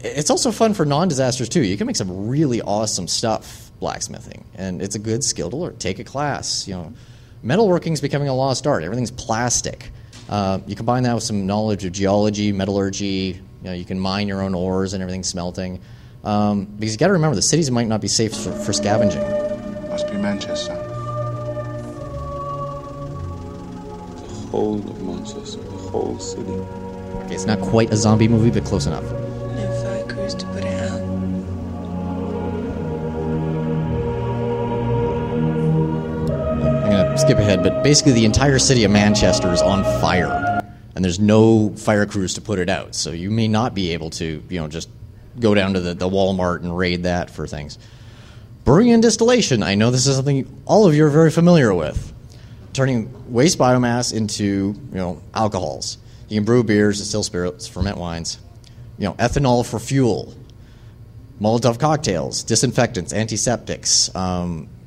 It's also fun for non-disasters, too. You can make some really awesome stuff blacksmithing, and it's a good skill to learn. Take a class. Metalworking is becoming a lost art. Everything's plastic. You combine that with some knowledge of geology, metallurgy. You can mine your own ores and everything smelting. Because you got to remember, the cities might not be safe for scavenging. Must be Manchester. The whole of Manchester, the whole city. Okay, it's not quite a zombie movie, but close enough. No fire crews to put it out. I'm going to skip ahead, but basically the entire city of Manchester is on fire, and there's no fire crews to put it out. So you may not be able to, just go down to the Walmart and raid that for things. Brewing and distillation. I know this is something all of you are very familiar with. Turning waste biomass into, alcohols. You can brew beers, distill spirits, ferment wines. Ethanol for fuel. Molotov cocktails, disinfectants, antiseptics,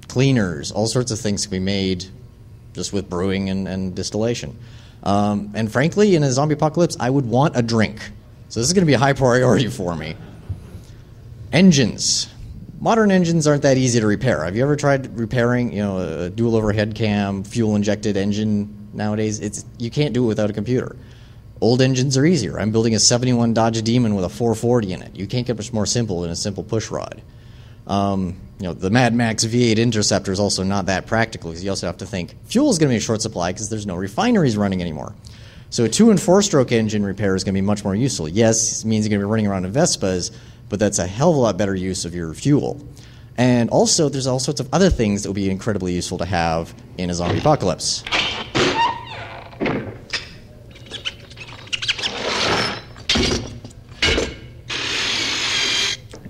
cleaners, all sorts of things can be made just with brewing and distillation. And frankly, in a zombie apocalypse, I would want a drink. So this is going to be a high priority for me. Engines. Modern engines aren't that easy to repair. Have you ever tried repairing, a dual overhead cam, fuel-injected engine nowadays? You can't do it without a computer. Old engines are easier. I'm building a 71 Dodge Demon with a 440 in it. You can't get much more simple than a simple push rod. The Mad Max V8 Interceptor is also not that practical because you also have to think fuel is going to be a short supply because there's no refineries running anymore. So a 2- and 4-stroke engine repair is going to be much more useful. Yes, it means you're going to be running around in Vespas, but that's a hell of a lot better use of your fuel. And also, there's all sorts of other things that would be incredibly useful to have in a zombie apocalypse.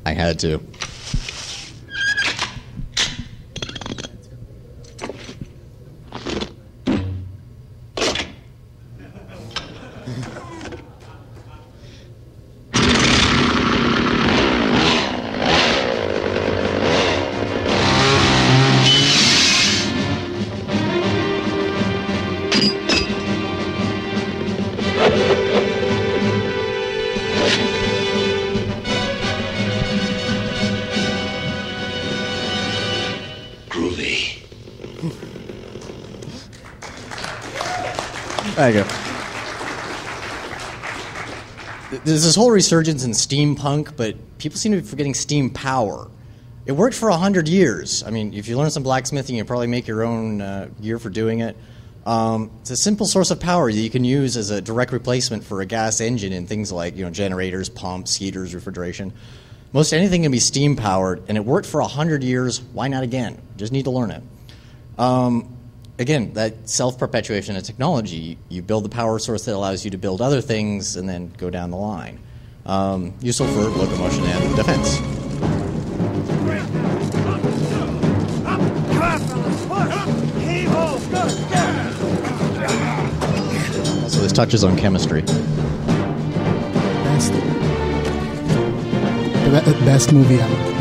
I had to. There you go. There's this whole resurgence in steampunk, but people seem to be forgetting steam power. It worked for 100 years. I mean, if you learn some blacksmithing, you can probably make your own gear for doing it. It's a simple source of power that you can use as a direct replacement for a gas engine in things like generators, pumps, heaters, refrigeration. Most anything can be steam powered, and it worked for 100 years. Why not again? Just need to learn it. Again, that self-perpetuation of technology, you build the power source that allows you to build other things and then go down the line. Useful for locomotion and defense. Also, this touches on chemistry. Best movie ever.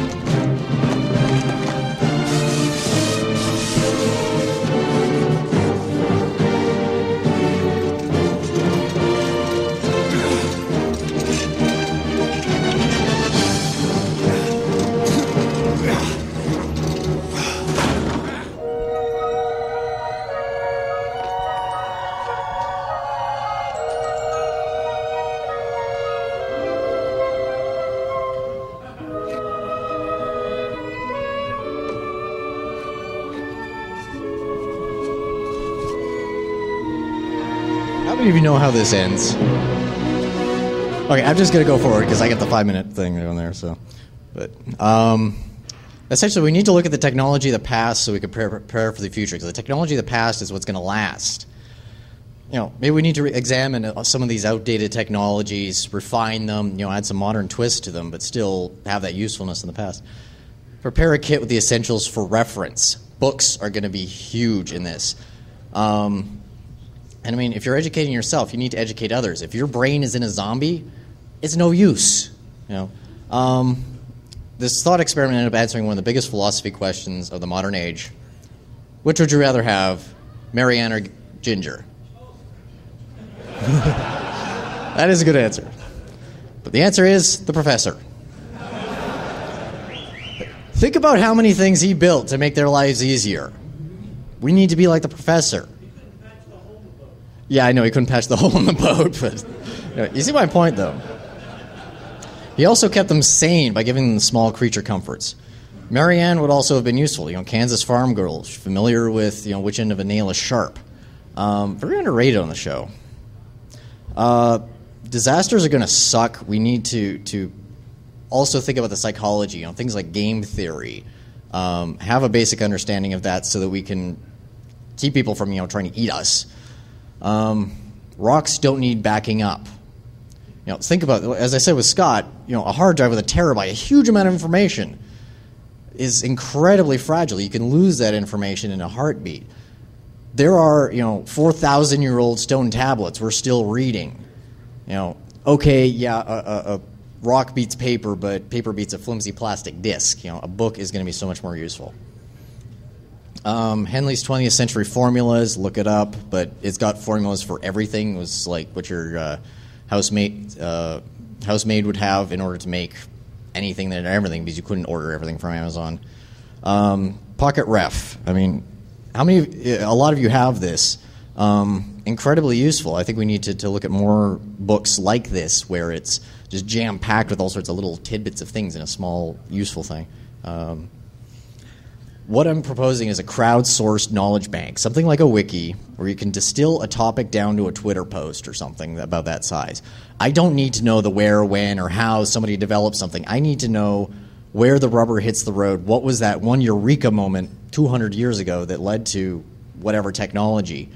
How many of you know how this ends? Okay, I'm just going to go forward because I got the 5-minute thing on there. But essentially, we need to look at the technology of the past so we can prepare for the future. Because the technology of the past is what's going to last. Maybe we need to examine some of these outdated technologies, refine them, add some modern twists to them, but still have that usefulness in the past. Prepare a kit with the essentials for reference. Books are going to be huge in this. And I mean, if you're educating yourself, you need to educate others. If your brain is in a zombie, it's no use. This thought experiment ended up answering one of the biggest philosophy questions of the modern age. Which would you rather have, Marianne or Ginger? That is a good answer. But the answer is the professor. Think about how many things he built to make their lives easier. We need to be like the professor. Yeah, I know he couldn't patch the hole in the boat, but you see my point, though. He also kept them sane by giving them small creature comforts. Marianne would also have been useful. Kansas farm girl, familiar with which end of a nail is sharp. Very underrated on the show. Disasters are going to suck. We need to also think about the psychology. Things like game theory. Have a basic understanding of that so that we can keep people from trying to eat us. Rocks don't need backing up. Think about, as I said with Scott, a hard drive with a terabyte, a huge amount of information, is incredibly fragile. You can lose that information in a heartbeat. There are, 4,000-year-old stone tablets we're still reading. A rock beats paper, but paper beats a flimsy plastic disc. A book is going to be so much more useful. Henley's 20th century formulas, look it up, but it's got formulas for everything. It was like what your housemaid would have in order to make anything and everything because you couldn't order everything from Amazon. Pocket Ref. I mean, a lot of you have this. Incredibly useful. I think we need to look at more books like this where it's just jam-packed with all sorts of little tidbits of things in a small, useful thing. What I'm proposing is a crowdsourced knowledge bank, something like a wiki, where you can distill a topic down to a Twitter post or something about that size. I don't need to know the where, when, or how somebody developed something. I need to know where the rubber hits the road. What was that one eureka moment 200 years ago that led to whatever technology?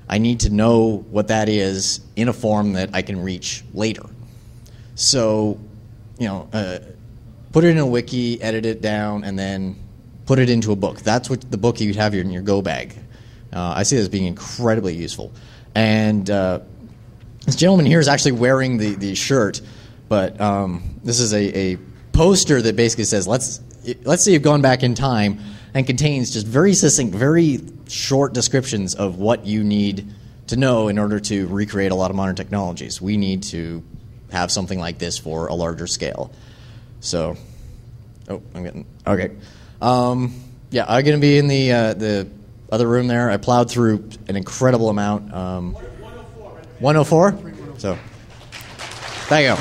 I need to know what that is in a form that I can reach later. So, put it in a wiki, edit it down, and then put it into a book. That's what the book you'd have in your go bag. I see this as being incredibly useful. And this gentleman here is actually wearing the shirt, but this is a poster that basically says, let's say you've gone back in time, and contains just very succinct, very short descriptions of what you need to know in order to recreate a lot of modern technologies. We need to have something like this for a larger scale. So, okay. Yeah, I'm going to be in the other room there. I plowed through an incredible amount. 104? So, thank you.